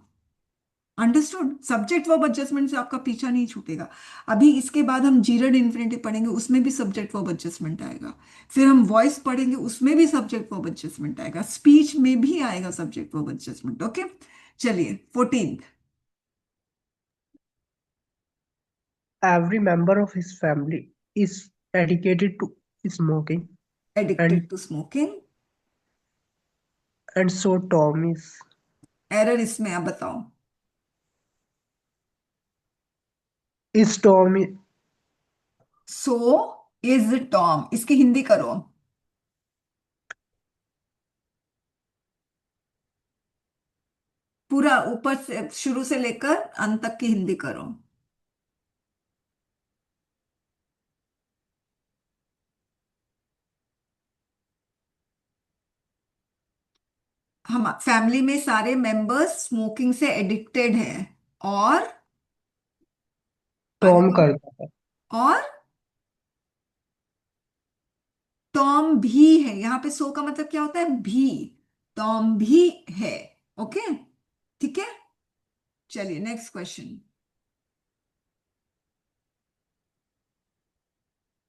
अंडरस्टूड, सब्जेक्ट वर्ब एडजस्टमेंट से आपका पीछा नहीं छूटेगा। अभी इसके बाद हम जीरड इन्फिनेटिव पढ़ेंगे, उसमें भी सब्जेक्ट वर्ब एडजस्टमेंट आएगा। फिर हम वॉइस पढ़ेंगे, उसमें भी सब्जेक्ट वर्ब एडजस्टमेंट आएगा, स्पीच में भी आएगा सब्जेक्ट वर्ब एडजस्टमेंट। ओके। चलिए 14th। Every member of his family is dedicated to smoking, and addicted to smoking. so Tom is. Error इसमें आप बताओ। Is Tom so is Tom, इसकी हिंदी करो। पूरा ऊपर से शुरू से लेकर अंत तक की हिंदी करो। हम फैमिली में सारे मेंबर्स स्मोकिंग से एडिक्टेड हैं, और आगे Tom बोलो। करता है। और टॉम भी है, यहाँ पे सो का मतलब क्या होता है, भी। टॉम भी है। ओके। ठीक है। चलिए next question.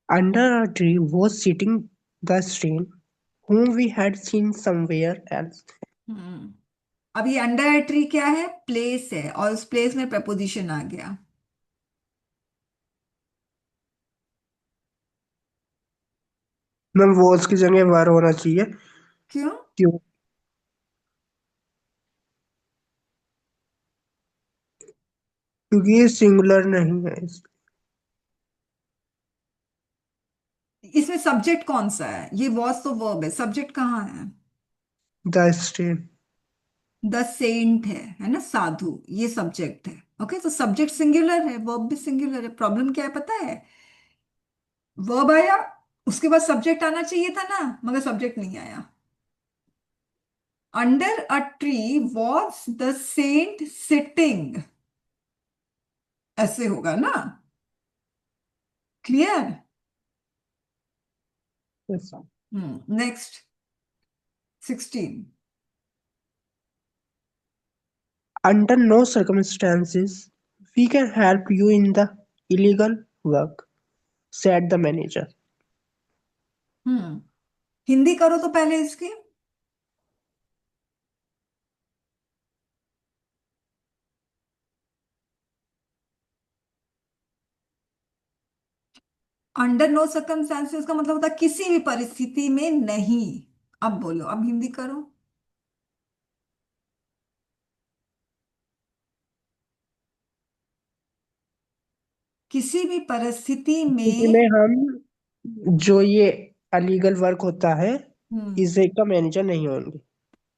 Under a tree was sitting the strain whom we had seen somewhere else. हम्म। अब ये अंडर ट्री क्या है, प्लेस है, और उस प्लेस में प्रपोजिशन आ गया। मैम was की जगह वर होना चाहिए। क्यों। क्यों? क्योंकि ये सिंगुलर नहीं है। इसमें सब्जेक्ट कौन सा है? ये वॉज तो वर्ब है, सब्जेक्ट कहाँ है? The strain. द सेंट है ना, साधु, ये सब्जेक्ट है। ओके, तो सब्जेक्ट सिंगुलर है, वर्ब भी सिंगुलर है। प्रॉब्लम क्या है पता है? वर्ब आया, उसके बाद सब्जेक्ट आना चाहिए था ना, मगर सब्जेक्ट नहीं आया। Under a tree was the saint sitting, ऐसे होगा ना? Clear? Next, 16। Under no circumstances we can help you in the illegal work, said the manager. Hindi करो तो पहले इसकी। अंडर नो सर्कमस्टांसेस का मतलब होता है किसी भी परिस्थिति में नहीं। अब बोलो, अब हिंदी करो। किसी भी परिस्थिति स्थिति में। में हम जो ये अलीगल वर्क होता है हम्म इसे का मैनेजर नहीं होंगे।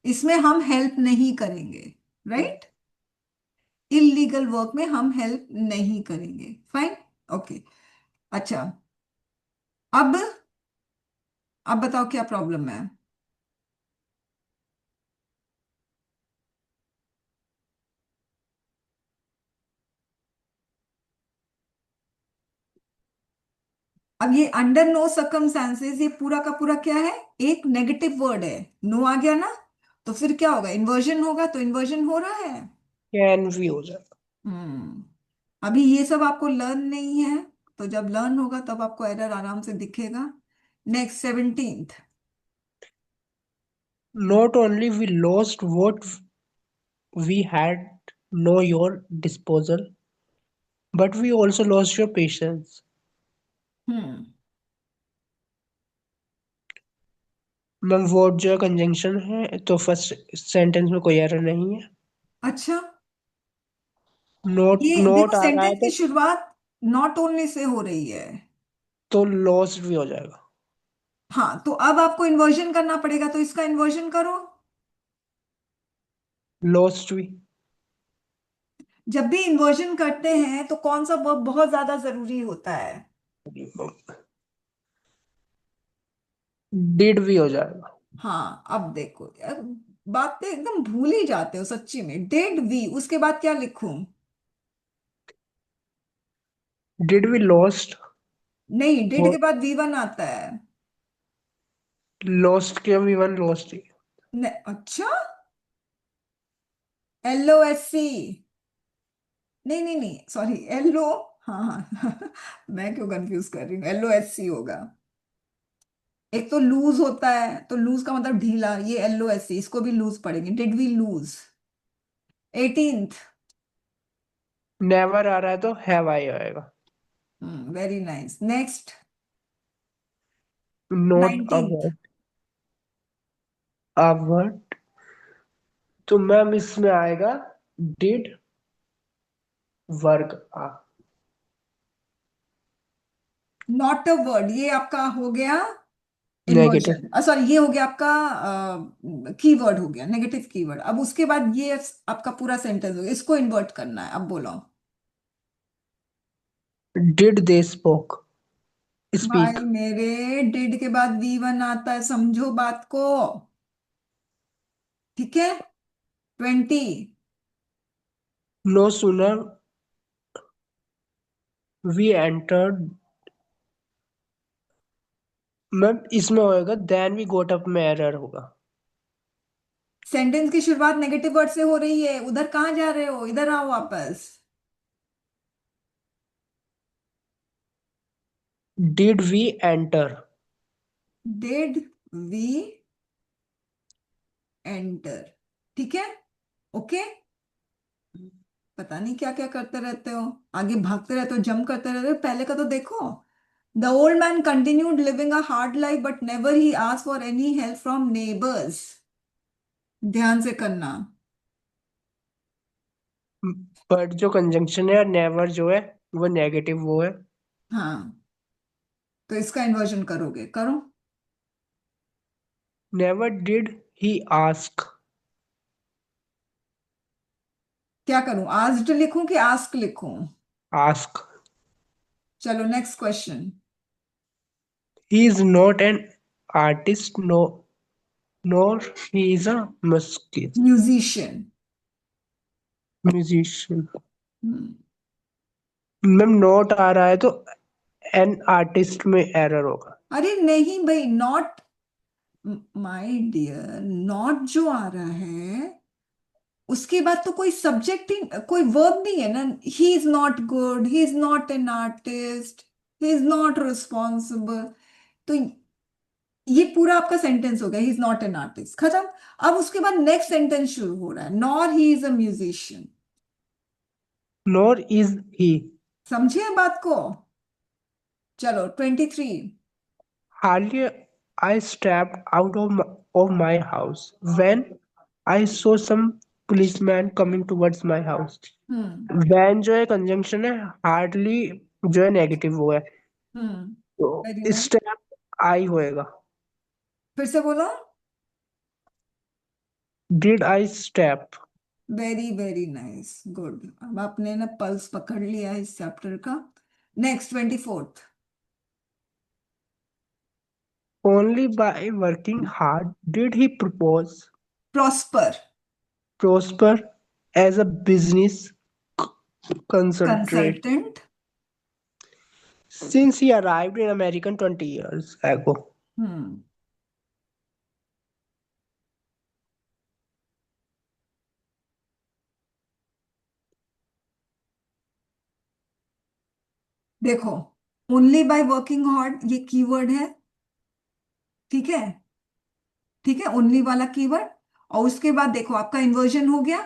इसमें हम हेल्प नहीं करेंगे, राइट? इलीगल वर्क में हम हेल्प नहीं करेंगे, फाइन। ओके, अच्छा। अब अब बताओ क्या प्रॉब्लम है? अब ये अंडर नो सर्कमस्टांसेस, ये पूरा का पूरा क्या है? एक नेगेटिव वर्ड है। नो आ गया ना, तो फिर क्या होगा? इन्वर्जन होगा, तो इन्वर्जन हो रहा है। कैन भी हो जाएगा। हम्म अभी ये सब आपको लर्न नहीं है, तो जब लर्न होगा तब आपको एरर आराम से दिखेगा। Next, 17th। Not only we lost what we had no your disposal, but we also lost your patience. Hmm ma'am vote जो है कंजंक्शन है तो फर्स्ट सेंटेंस में कोई एरर नहीं है। अच्छा, नोट ये देखो नोट आ रहा है सेंटेंस की तो शुरुआत नॉट ओनली से हो रही है। लॉस्ट भी हो जाएगा। हाँ, तो अब आपको इन्वर्जन करना पड़ेगा, तो इसका इन्वर्जन करो। लॉस्ट भी। जब भी इन्वर्जन करते हैं तो कौन सा वर्ब बहुत ज्यादा जरूरी होता है? डिड भी हो जाएगा। हाँ, अब देखो यार, बातें एकदम भूल ही जाते हो सच्ची में। डिड वी, उसके बाद क्या लिखूं? Did we lost. नहीं, डिड के बाद वी वन आता है। लॉस्ट के भी वन लॉस्ट ही। अच्छा, एल ओ एस सी। नहीं नहीं नहीं, सॉरी, एल ओ। हाँ हाँ मैं क्यों कंफ्यूज कर रही हूँ? एल ओ एस सी होगा। एक तो लूज होता है, तो लूज का मतलब ढीला, ये एल ओ एस सी, इसको भी लूज पड़ेंगे। Did we lose? 18th। Never आ रहा है तो हैव आई आएगा। Very nice. Next, not 19th। A word. A word तो मैम इसमें आएगा डिड वर्क आ। नॉट अ वर्ड, ये आपका हो गया नेगेटिव। इन्वर्जन। सॉरी, ये हो गया आपका कीवर्ड, हो गया नेगेटिव कीवर्ड। अब उसके बाद ये आपका पूरा सेंटेंस हो गया, इसको इन्वर्ट करना है। अब बोलो। Did they spoke speak. भाई मेरे, डिड के बाद वी वन आता है, समझो बात को। ठीक है, 20। No sooner we entered. Ma'am इसमें होएगा देन वी गोट अप में एरर होगा। सेंटेंस की शुरुआत नेगेटिव वर्ड से हो रही है, उधर कहाँ जा रहे हो? इधर आओ वापस। Did we enter. Did we enter? ठीक है, ओके। पता नहीं क्या क्या करते रहते हो, आगे भागते रहते हो, जंप करते रहते हो। पहले का तो देखो। The old man continued living a hard life but never he asked for any help from neighbours. ध्यान से करना। बट जो कंजंक्शन है नेवर जो है वो नेगेटिव वो है। हाँ, तो इसका इन्वर्जन करोगे, करो। Never did he ask. क्या करूं, आस्क्ड लिखूं कि आस्क लिखूं? आस्क। चलो next question. He is not an artist, no nor he is a musician. musician। Ma'am not आ रहा है तो एन आर्टिस्ट में एरर होगा। अरे नहीं भाई, नॉट, माय डियर, नॉट जो आ रहा है उसके बाद तो कोई सब्जेक्ट ही, कोई वर्ब नहीं है ना। ही is not good, he is not an artist, he is not responsible. तो ये पूरा आपका सेंटेंस हो गया, ही इज नॉट एन आर्टिस्ट, खत्म। अब उसके बाद नेक्स्ट सेंटेंस शुरू हो रहा है, nor he is a musician. NOR is he. समझिए बात को। चलो 23। Hardly I stepped out of my house when I saw some policemen coming towards my house। Hmm. when जो है कंजंक्शन है, हार्डली जो है नेगेटिव वो है, हम्म। तो वेरी नाइस। स्टेप आई होएगा। फिर से बोलो। Did I step. Very very nice, good. अब आपने ना पल्स पकड़ लिया है इस चैप्टर का। Next 24th। Only by working hard did he propose prosper. prosper as a business consultant consultant. since he arrived in American 20 years ago। हम्म। देखो, only by working hard ये कीवर्ड है, ठीक है, ठीक है, ओनली वाला कीवर्ड। और उसके बाद देखो आपका इन्वर्जन हो गया,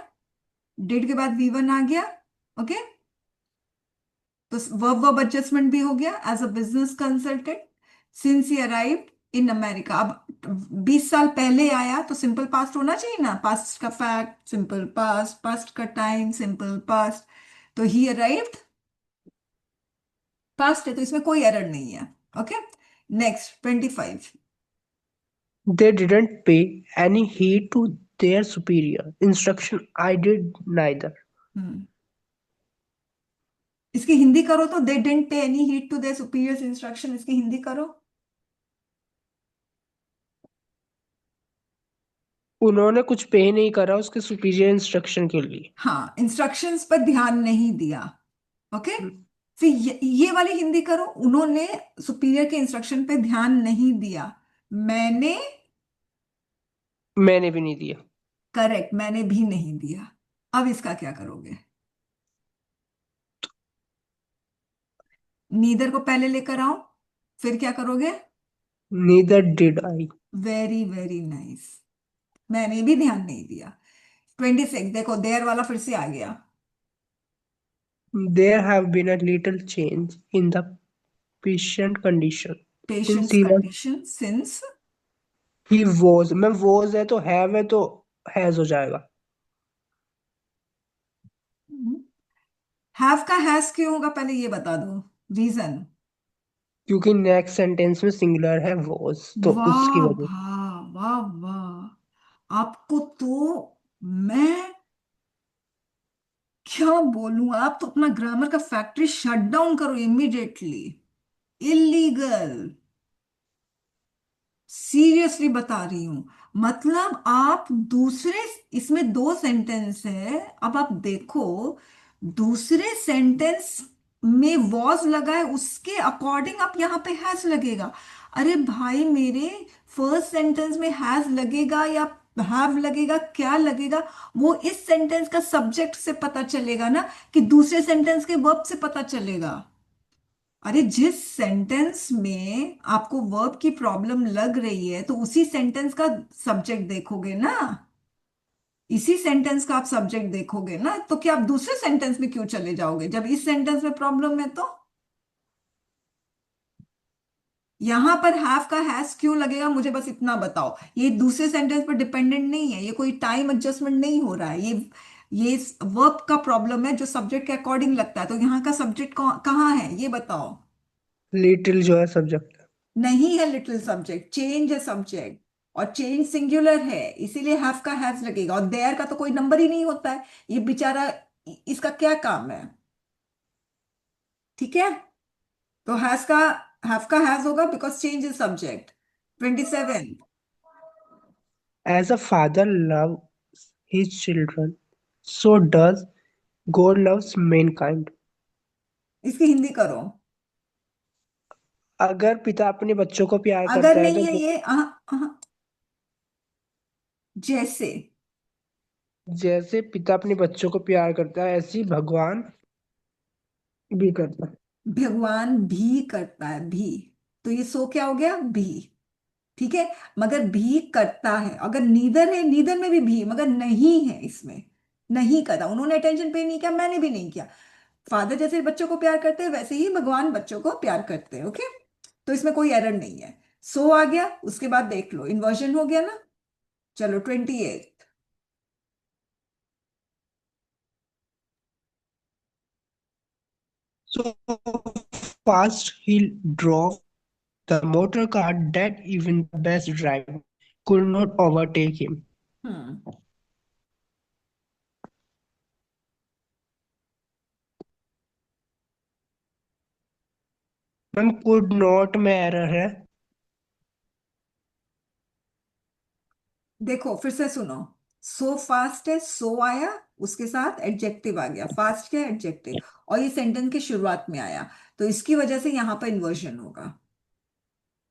डिड के बाद वी1 आ गया। ओके, तो वर्ब वर्ब एडजस्टमेंट भी हो गया, as a business consultant since he arrived in America. अब 20 साल पहले आया तो सिंपल पास्ट होना चाहिए ना, पास्ट का फैक्ट सिंपल पास्ट, पास्ट का टाइम सिंपल पास्ट। तो ही अराइव्ड पास्ट है, तो इसमें कोई एरर नहीं है। Okay, next 25। They didn't pay any heed to their superior instruction. I did neither। हम्म, इसकी हिंदी करो तो, they didn't pay any heed to their superiors instruction, इसकी हिंदी करो। उन्होंने कुछ पे नहीं करा उसके सुपीरियर इंस्ट्रक्शन के लिए। हाँ, इंस्ट्रक्शंस पर ध्यान नहीं दिया। ओके, फिर ये वाली हिंदी करो, उन्होंने सुपीरियर के इंस्ट्रक्शन पे ध्यान नहीं दिया। मैंने, मैंने भी नहीं दिया। करेक्ट, मैंने भी नहीं दिया। अब इसका क्या करोगे? नीदर को पहले लेकर आओ, फिर क्या करोगे? Neither did I। Very very nice, मैंने भी ध्यान नहीं दिया। 26 देखो, देयर वाला फिर से आ गया। There have been a little change in the patient condition since patients condition since. he was। मैं was है तो have है तो has हो जाएगा। हैव का हैज क्यों होगा, पहले ये बता दो रीजन। क्योंकि नेक्स्ट सेंटेंस में सिंगुलर है was, तो उसकी वाह वजह। वाह वाह वाह, आपको तो मैं क्या बोलूं, आप तो अपना ग्रामर का फैक्ट्री शट डाउन करो इमीडिएटली। इलीगल, सीरियसली बता रही हूं। मतलब आप दूसरे, इसमें दो सेंटेंस है, अब आप देखो दूसरे सेंटेंस में वॉज लगा है, उसके अकॉर्डिंग आप यहां पे हैज लगेगा। अरे भाई मेरे, फर्स्ट सेंटेंस में हैज लगेगा या हैव लगेगा, क्या लगेगा, वो इस सेंटेंस का सब्जेक्ट से पता चलेगा ना, कि दूसरे सेंटेंस के वर्ब से पता चलेगा। अरे जिस सेंटेंस में आपको वर्ब की प्रॉब्लम लग रही है तो उसी सेंटेंस का सब्जेक्ट देखोगे ना, इसी सेंटेंस का आप सब्जेक्ट देखोगे ना, तो क्या आप दूसरे सेंटेंस में क्यों चले जाओगे जब इस सेंटेंस में प्रॉब्लम है? तो यहां पर हैव का हैज क्यों लगेगा, मुझे बस इतना बताओ। ये दूसरे सेंटेंस पर डिपेंडेंट नहीं है, ये कोई टाइम एडजस्टमेंट नहीं हो रहा है, ये वर्ब का प्रॉब्लम है जो सब्जेक्ट के अकॉर्डिंग लगता है। तो यहाँ का सब्जेक्ट कहाँ है ये बताओ। लिटिल जो है सब्जेक्ट। नहीं है लिटिल सब्जेक्ट, चेंज है सब्जेक्ट, और चेंज सिंगुलर है, इसीलिए हैव का हैज लगेगा, और देयर का तो कोई नंबर ही नहीं होता है, ये बेचारा, इसका क्या काम है? ठीक है, तो हैव का हैज होगा because change is subject. 27, As a father loves his children, so does God loves mankind. इसकी हिंदी करो। अगर पिता अपने बच्चों को प्यार अगर करता है नहीं है तो ये, जैसे, जैसे पिता अपने बच्चों को प्यार करता है ऐसे ही भगवान भी करता है। भगवान भी करता है, भी, तो ये सो क्या हो गया, भी। ठीक है, मगर भी करता है, अगर नीदर है, नीदर में भी मगर नहीं है इसमें, नहीं करता, उन्होंने अटेंशन पे नहीं किया, मैंने भी नहीं किया। फादर जैसे बच्चों को प्यार करते हैं वैसे ही भगवान बच्चों को प्यार करते हैं, ओके, तो इसमें कोई एरर नहीं है। सो आ गया, उसके बाद देख लो इन्वर्जन हो गया ना। चलो 28, So fast he drove the motor car that even the best driver could not overtake him. Hmm, ma'am could not में error है। देखो फिर से सुनो, सो फास्ट है, सो आया, उसके साथ एडजेक्टिव आ गया, फास्ट क्या एडजेक्टिव, और ये सेंटेंस की शुरुआत में आया, तो इसकी वजह से यहाँ पर इन्वर्जन होगा।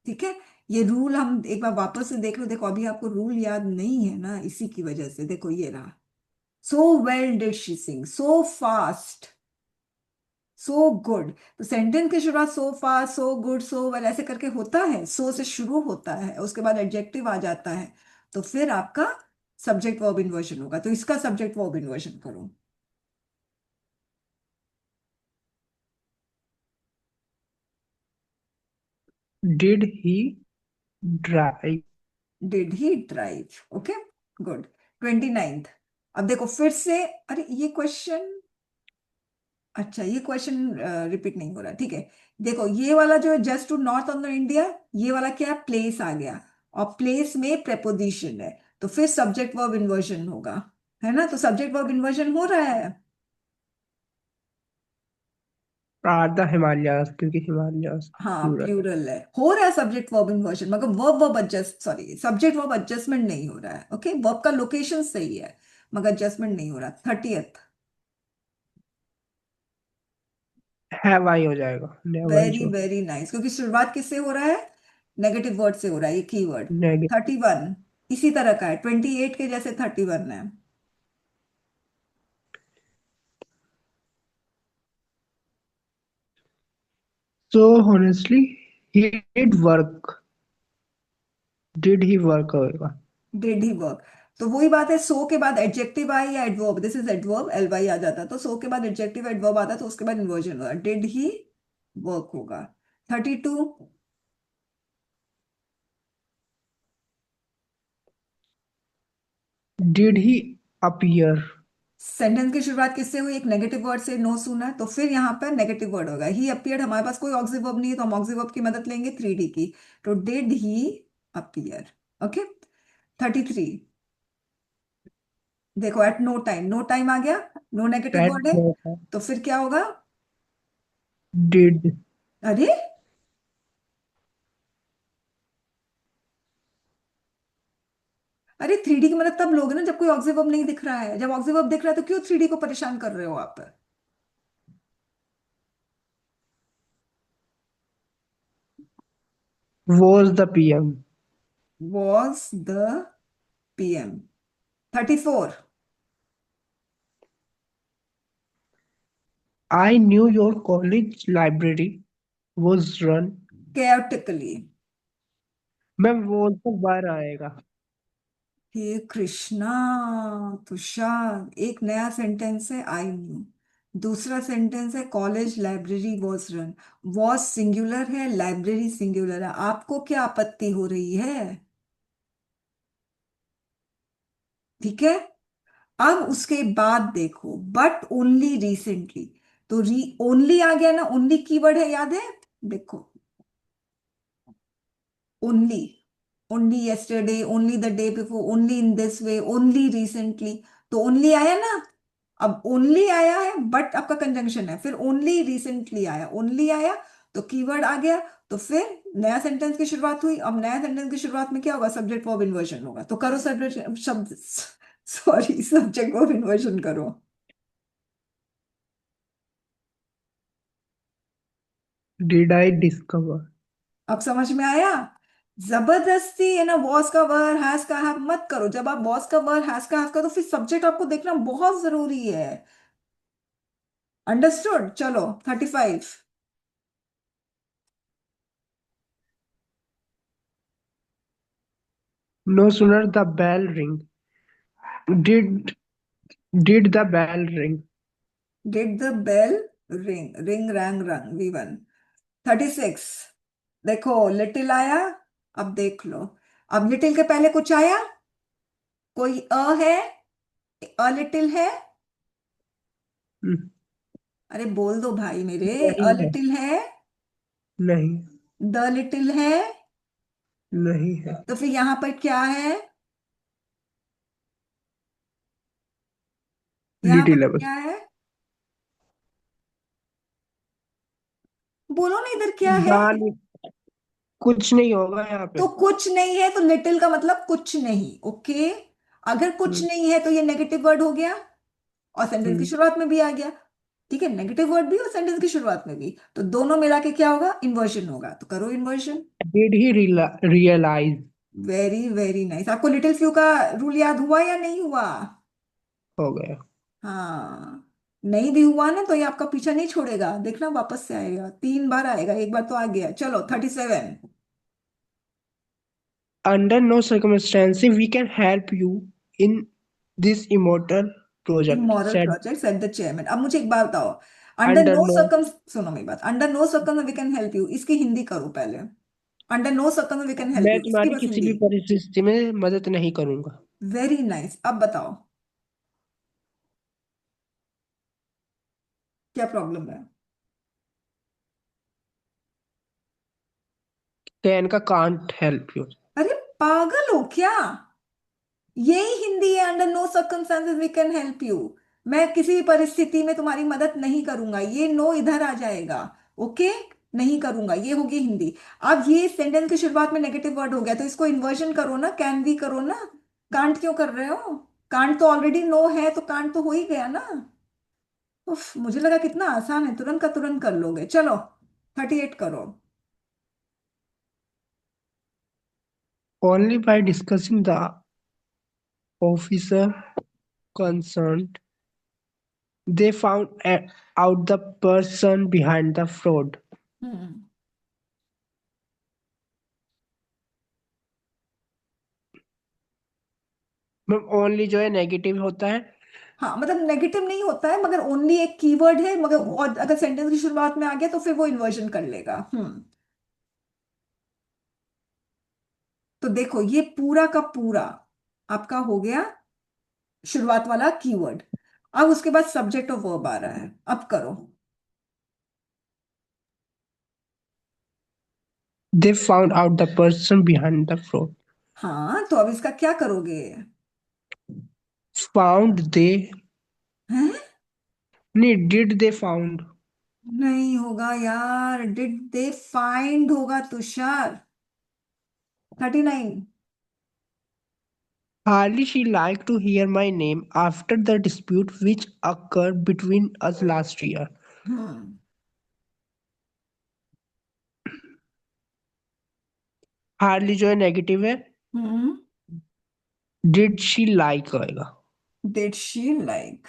ठीक है, ये रूल हम एक बार वापस से देख लो, देखो अभी आपको रूल याद नहीं है ना, इसी की वजह से, देखो ये रहा, सो well did she Singh, so fast, so good, तो सेंटेंस की शुरुआत so fast, so good, so well ऐसे करके होता है, सो से शुरू होता है, उसके बाद एडजेक्टिव आ जाता है, तो फिर आपका सब्जेक्ट वर्ब इन्वर्जन होगा, तो इसका सब्जेक्ट वर्ब इन्वर्जन करो। Did he drive? Did he drive, okay, good. 29, अब देखो फिर से, अरे ये क्वेश्चन, अच्छा ये क्वेश्चन रिपीट नहीं हो रहा, ठीक है, देखो ये वाला जो है just to north of the India, ये वाला क्या है, प्लेस आ गया, और प्लेस में प्रेपोजिशन है, तो फिर सब्जेक्ट वर्ब इन्वर्जन होगा, है ना, तो सब्जेक्ट वर्ब इन्वर्जन हो रहा है। Are the Himalayas क्योंकि Himalayas हाँ plural है। प्लूरल है, हो रहा है सब्जेक्ट वर्ब इन्वर्जन, मगर verb verb adjust, sorry subject verb adjustment नहीं हो रहा है, ओके, वर्ब का लोकेशन सही है मगर एडजस्टमेंट नहीं हो रहा। 30th, Have I हो जाएगा never वेरी जो वेरी नाइस, क्योंकि शुरुआत किससे हो रहा है, नेगेटिव वर्ड से हो रहा है, ये कीवर्ड। negative। 31 इसी तरह का है, 28 के जैसे 31 है। So honestly he did work। Did he work होगा। डिड ही वर्क, तो वही बात है, सो के बाद एडजेक्टिव आई या adverb, this is adverb, L Y आ जाता, तो सो के बाद एडजेक्टिव एडवर्ब आता तो उसके बाद इन्वर्जन होगा, डिड ही वर्क होगा। 32, Did he appear? सेंटेंस की शुरुआत किससे हुई, एक नेगेटिव वर्ड से, नो सुना, तो फिर यहाँ पर नेगेटिव वर्ड होगा, ही अपीयर्ड, हमारे पास कोई ऑक्सिव वर्ब नहीं है तो हम ऑक्सिव वर्ब की मदद लेंगे 3D की, तो डिड ही अपीयर, ओके। 33, देखो at no time, no time आ गया, नो नेगेटिव That वर्ड है, तो फिर क्या होगा, did अरे, अरे 3D की मदद तब लोगे ना जब कोई ऑक्सिव वर्ब नहीं दिख रहा है, जब ऑक्सिव वर्ब दिख रहा है तो क्यों 3D को परेशान कर रहे हो आप? was the PM। Was the PM। 34, I knew your college library was run। chaotically, ma'am वो तो बाहर आएगा। हे कृष्णा, तुषार, एक नया सेंटेंस है आई न्यू, दूसरा सेंटेंस है college library was run, was singular है, लाइब्रेरी सिंगुलर है, आपको क्या आपत्ति हो रही है? ठीक है, अब उसके बाद देखो, बट ओनली रिसेंटली, तो ओनली आ गया ना, ओनली कीवर्ड है, याद है, देखो only, only yesterday, only the day before, only in this way, only recently. तो ओनली आया ना। अब ओनली आया है बट आपका कंजंक्शन है, फिर ओनली रिसेंटली आया, ओनली आया तो कीवर्ड आ गया। तो फिर नया सेंटेंस की शुरुआत हुई। अब नया सेंटेंस की शुरुआत में क्या होगा? सब्जेक्ट वर्ब इन्वर्जन होगा। तो करो सब्जेक्ट शब्द, सॉरी, सब्जेक्ट वर्ब इन्वर्जन करो। Did I discover. अब समझ में आया? जबरदस्ती है ना, बॉस का वर, हैज का हैव मत करो। जब आप बॉस का वर, हैज का हैव का, तो फिर सब्जेक्ट आपको देखना बहुत जरूरी है। अंडरस्टूड? चलो 35। No sooner the bell ring, did did the bell ring. Did the bell ring, ring rang rung, we won. 36। देखो लिटिल आया। अब देख लो, अब लिटिल के पहले कुछ आया? कोई है? अ लिटिल है? अरे बोल दो भाई मेरे। नहीं अ है। लिटिल है? नहीं। द लिटिल है? नहीं है। तो फिर यहां पर क्या है? यहां पर लिटिल है बस। क्या है? बोलो ना, इधर क्या है? दाल। कुछ नहीं होगा यहाँ पे। तो कुछ नहीं है, तो लिटिल का मतलब कुछ नहीं, ओके। अगर कुछ हम्म। नहीं है तो ये नेगेटिव वर्ड हो गया, और सेंटेंस की हम्म। शुरुआत में भी आ गया। ठीक है, नेगेटिव वर्ड भी और सेंटेंस की शुरुआत में भी, तो दोनों मिला के क्या होगा? इन्वर्जन होगा। तो करो inversion. Did he realise. Very very nice. आपको लिटिल फ्यू का रूल याद हुआ या नहीं हुआ? हो गया। हाँ। नहीं भी हुआ ना, तो ये आपका पीछा नहीं छोड़ेगा, देखना वापस से आएगा, 3 बार आएगा, एक बार तो आ गया। चलो 37। Under no circumstances we can help you in this immortal project, immoral said. Project at the chairman. अब मुझे एक बात बताओ, under Under no no. Circum, सुनो मेरी बात, under no circum we can help you, इसकी हिंदी करो पहले। Under no circum we can help मैं यू, इसकी तुम्हारी बस किसी हिंदी। भी परिस्थिति में मदद नहीं करूंगा। Very nice. अब बताओ क्या प्रॉब्लम है? कैन का कांट हेल्प यू। अरे पागल हो क्या? यही हिंदी है, under no circumstances we can help you. मैं किसी भी परिस्थिति में तुम्हारी मदद नहीं करूंगा, ये नो इधर आ जाएगा। ओके, नहीं करूंगा, ये होगी हिंदी। अब ये सेंटेंस की शुरुआत में नेगेटिव वर्ड हो गया, तो इसको इन्वर्जन करो ना, कैन भी करो ना। कांट क्यों कर रहे हो? कांट तो ऑलरेडी नो है, तो कांट तो हो ही गया ना। उफ, मुझे लगा कितना आसान है, तुरंत का तुरंत कर लोगे। चलो 38 करो। Only by discussing the officer concerned, they found out the person behind the fraud. Hmm. Ma'am only जो है नेगेटिव होता है। हाँ, मतलब नेगेटिव नहीं होता है, मगर ओनली एक कीवर्ड है, मगर और अगर सेंटेंस की शुरुआत में आ गया तो फिर वो इन्वर्जन कर लेगा। तो देखो ये पूरा का पूरा आपका हो गया शुरुआत वाला कीवर्ड। अब उसके बाद सब्जेक्ट और वर्ब आ रहा है। अब करो। They found out the person behind the fraud. हाँ, तो अब इसका क्या करोगे? Found they. हैं? नहीं, did they found. नहीं होगा यार, डिड दे फाइंड होगा Tushar. 39। Hardly she liked to hear my name after the dispute which occurred between us last year. Hmm. Hardly जो है नेगेटिव है। हम्म। Did she like होएगा। Did she like?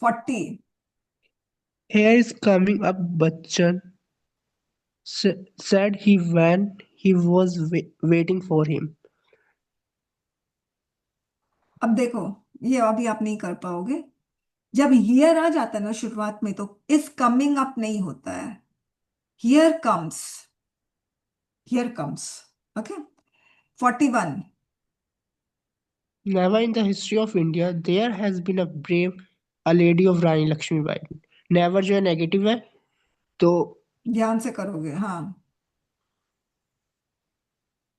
40। Here is coming up Bachchan said he when he was waiting for him. अब देखो, ये अभी आप नहीं कर पाओगे। जब हियर आ जाता है ना शुरुआत में, तो इस कमिंग अप नहीं होता है। Here comes, here comes. Okay. 41। Never in the history of India there has been a lady of Rani Lakshmi Bai. Never जो है नेगेटिव है, तो ध्यान से करोगे, हाँ।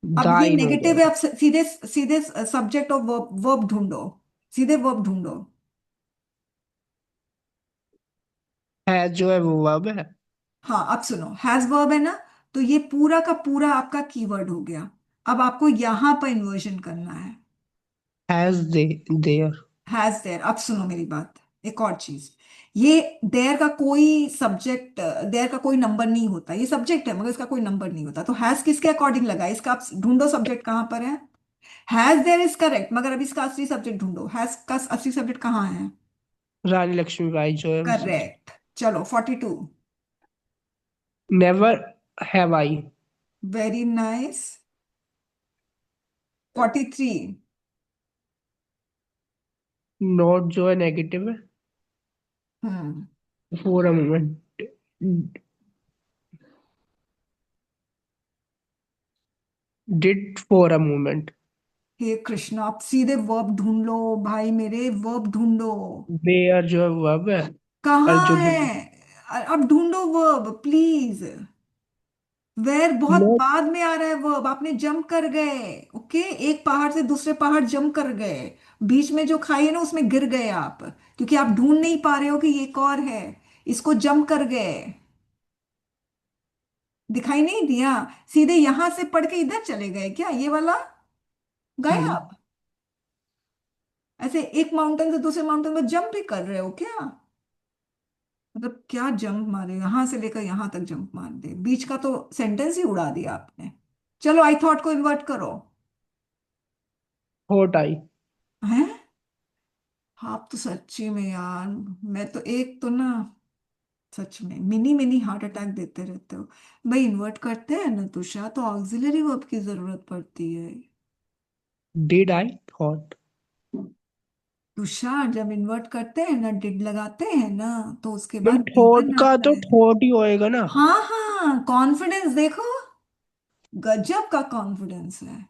अब ये दाइन हो नेगेटिव है, जाएगा। आप सीधे सीधे सब्जेक्ट और वर्ब वर्ब ढूंढो, सीधे वर्ब ढूंढो। है जो है वो वर्ब है। हाँ अब सुनो, हैज वर्ब है ना, तो ये पूरा का पूरा आपका कीवर्ड हो गया। अब आपको यहां पर इन्वर्जन करना है। Has they, there. Has there, अब सुनो मेरी बात, एक और चीज, ये देयर का कोई सब्जेक्ट, देयर का कोई नंबर नहीं होता, ये सब्जेक्ट है मगर इसका कोई नंबर नहीं होता, तो हैज किसके अकॉर्डिंग लगा है? इसका आप ढूंढो सब्जेक्ट कहां पर है। हैज देयर इज करेक्ट, मगर अब इसका असली सब्जेक्ट ढूंढो, हैज का असली सब्जेक्ट कहाँ है? रानी लक्ष्मीबाई जो है वो सब्जेक्ट। करेक्ट। चलो 42। Never have I. Very nice. 43। Not जो है नेगेटिव है। हम्म। For a moment. Did for a moment. हे कृष्णा, आप सीधे वर्ब ढूंढ लो भाई मेरे, वर्ब ढूंढो। वेयर जो है वर्ब है। और कहाँ जो है? अब ढूंढो वर्ब प्लीज। वेर बहुत नॉट। बाद में आ रहा है वर्ब, आपने जंप कर गए। ओके, एक पहाड़ से दूसरे पहाड़ जंप कर गए, बीच में जो खाई है ना उसमें गिर गए आप, क्योंकि आप ढूंढ नहीं पा रहे हो कि ये एक और है, इसको जंप कर गए। दिखाई नहीं दिया? सीधे यहां से पढ़ के इधर चले गए क्या, ये वाला गए आप? ऐसे एक माउंटेन से दूसरे माउंटेन पर जंप भी कर रहे हो क्या? मतलब क्या जंप मारे, यहां से लेकर यहां तक जंप मार दे, बीच का तो सेंटेंस ही उड़ा दिया आपने। चलो आई थॉट को इन्वर्ट करो। Thought I. हैं? आप तो सच्ची में यार, मैं तो एक तो ना, सच में मिनी मिनी हार्ट अटैक देते रहते हो। भाई इन्वर्ट करते हैं ना तुषार, तो ऑक्सिलरी वर्ब की जरूरत पड़ती है। Did I thought. तुषार जब इन्वर्ट करते हैं ना, डिड लगाते हैं ना, तो उसके मैम बाद थॉट वीवन का आता तो है। थॉट ही होएगा ना। हाँ हाँ, कॉन्फिडेंस देखो, गजब का कॉन्फिडेंस है।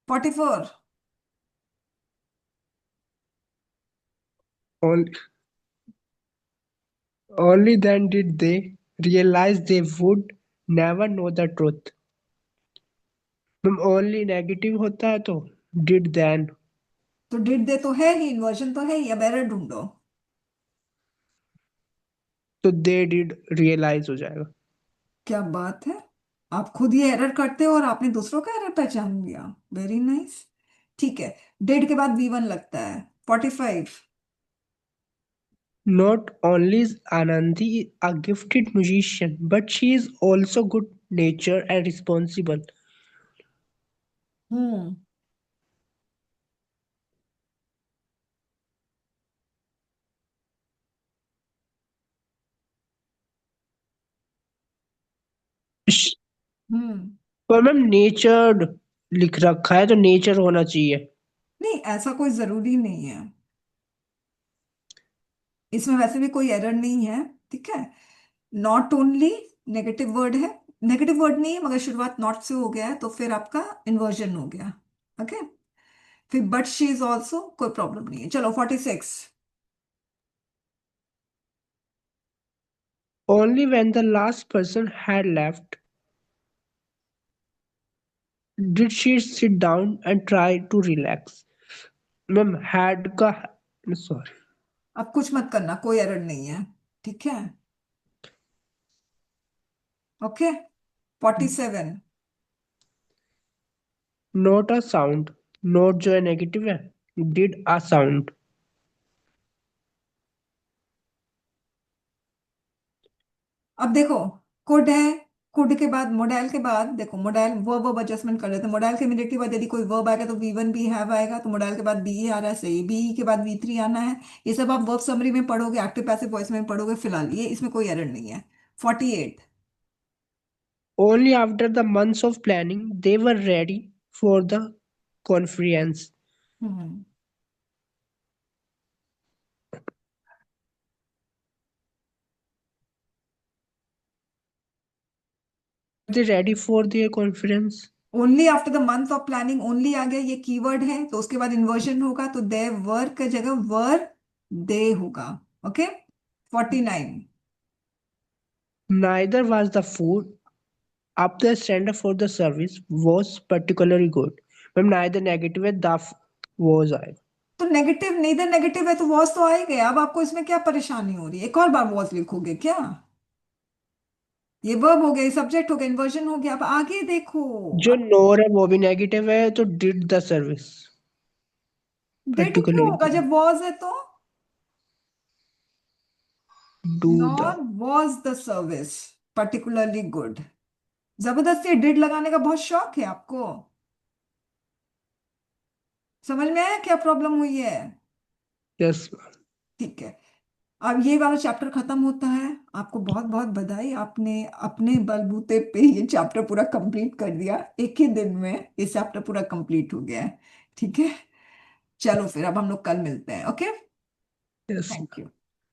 44। Only then did they realize they would never know the truth. तुम ओनली नेगेटिव होता है तो डिड देन। तो डिड दे तो है ही, इन्वर्जन तो है ही, अब एरर ढूंढो। तो दे डिड रियलाइज हो जाएगा। क्या बात है, आप खुद ये एरर करते हो और आपने दूसरों का एरर पहचान लिया। Very nice. ठीक है, डेढ़ के बाद वी वन लगता है। 45। Not only is Anandi a gifted musician, but she is also good natured and responsible. हम्म। श- हम्म। पर मैम नेचर्ड लिख रखा है तो नेचर होना चाहिए। नहीं, ऐसा कोई जरूरी नहीं है, इसमें वैसे भी कोई एरर नहीं है। ठीक है, नॉट ओनली नेगेटिव वर्ड है, नेगेटिव वर्ड नहीं है मगर शुरुआत नॉट से हो गया है, तो फिर आपका इन्वर्जन हो गया। ओके, फिर बट शी इज ऑल्सो, कोई प्रॉब्लम नहीं है। चलो 46। Only when the last person had left did she sit down and try to relax. Ma'am had का सॉरी। अब कुछ मत करना, कोई एरर नहीं है। ठीक है। Okay. 47। Note a sound. Note जो है नेगेटिव है। Did a sound. अब देखो, कुड है, कुड के बाद मोडाइल के बाद देखो, मोडाइल वर्ब एडजस्टमेंट कर लेते हैं, मोडाइल के इमीडिएटली बाद यदि कोई वर्ब आएगा तो वी वन बी हैव आएगा, तो मोडाइल के बाद बी आ रहा है, सही, बी के बाद वी थ्री आना है। ये सब आप वर्ब समरी में पढ़ोगे, एक्टिव पैसिव वॉइस में पढ़ोगे, फिलहाल ये इसमें कोई एरर नहीं है। 48। Only after the months of planning they were ready for the conference. Hmm. They ready for their conference. Only after the month of planning, only आ गया, ये कीवर्ड है, तो उसके बाद इन्वर्जन होगा, तो दे वर का जगह वर दे होगा। Okay. 49। Neither was the food. Up the standard for the service was particularly good. Ma'am neither negative है was आएगा. तो नेगेटिव, नीदर नेगेटिव है तो वॉज तो आएगा। अब आपको इसमें क्या परेशानी हो रही है? एक और बार वॉज लिखोगे क्या? ये वर्ब हो गया, सब्जेक्ट हो गया, इन्वर्जन हो गया। अब आगे देखो। जो नोर है वो भी नेगेटिव है तो डिड द सर्विस डिड क्यों पर्टिकुलरली होगा जब वॉज है तो? Do the. Nor was the service particularly good. जबरदस्ती डिड लगाने का बहुत शौक है आपको। समझ में आया क्या प्रॉब्लम हुई है? यस. ठीक है। अब ये वाला चैप्टर खत्म होता है। आपको बहुत बहुत बधाई, आपने अपने बलबूते पे ये चैप्टर पूरा कंप्लीट कर दिया। एक ही दिन में ये चैप्टर पूरा कंप्लीट हो गया है। ठीक है, चलो फिर अब हम लोग कल मिलते हैं। Okay, yes. Thank you.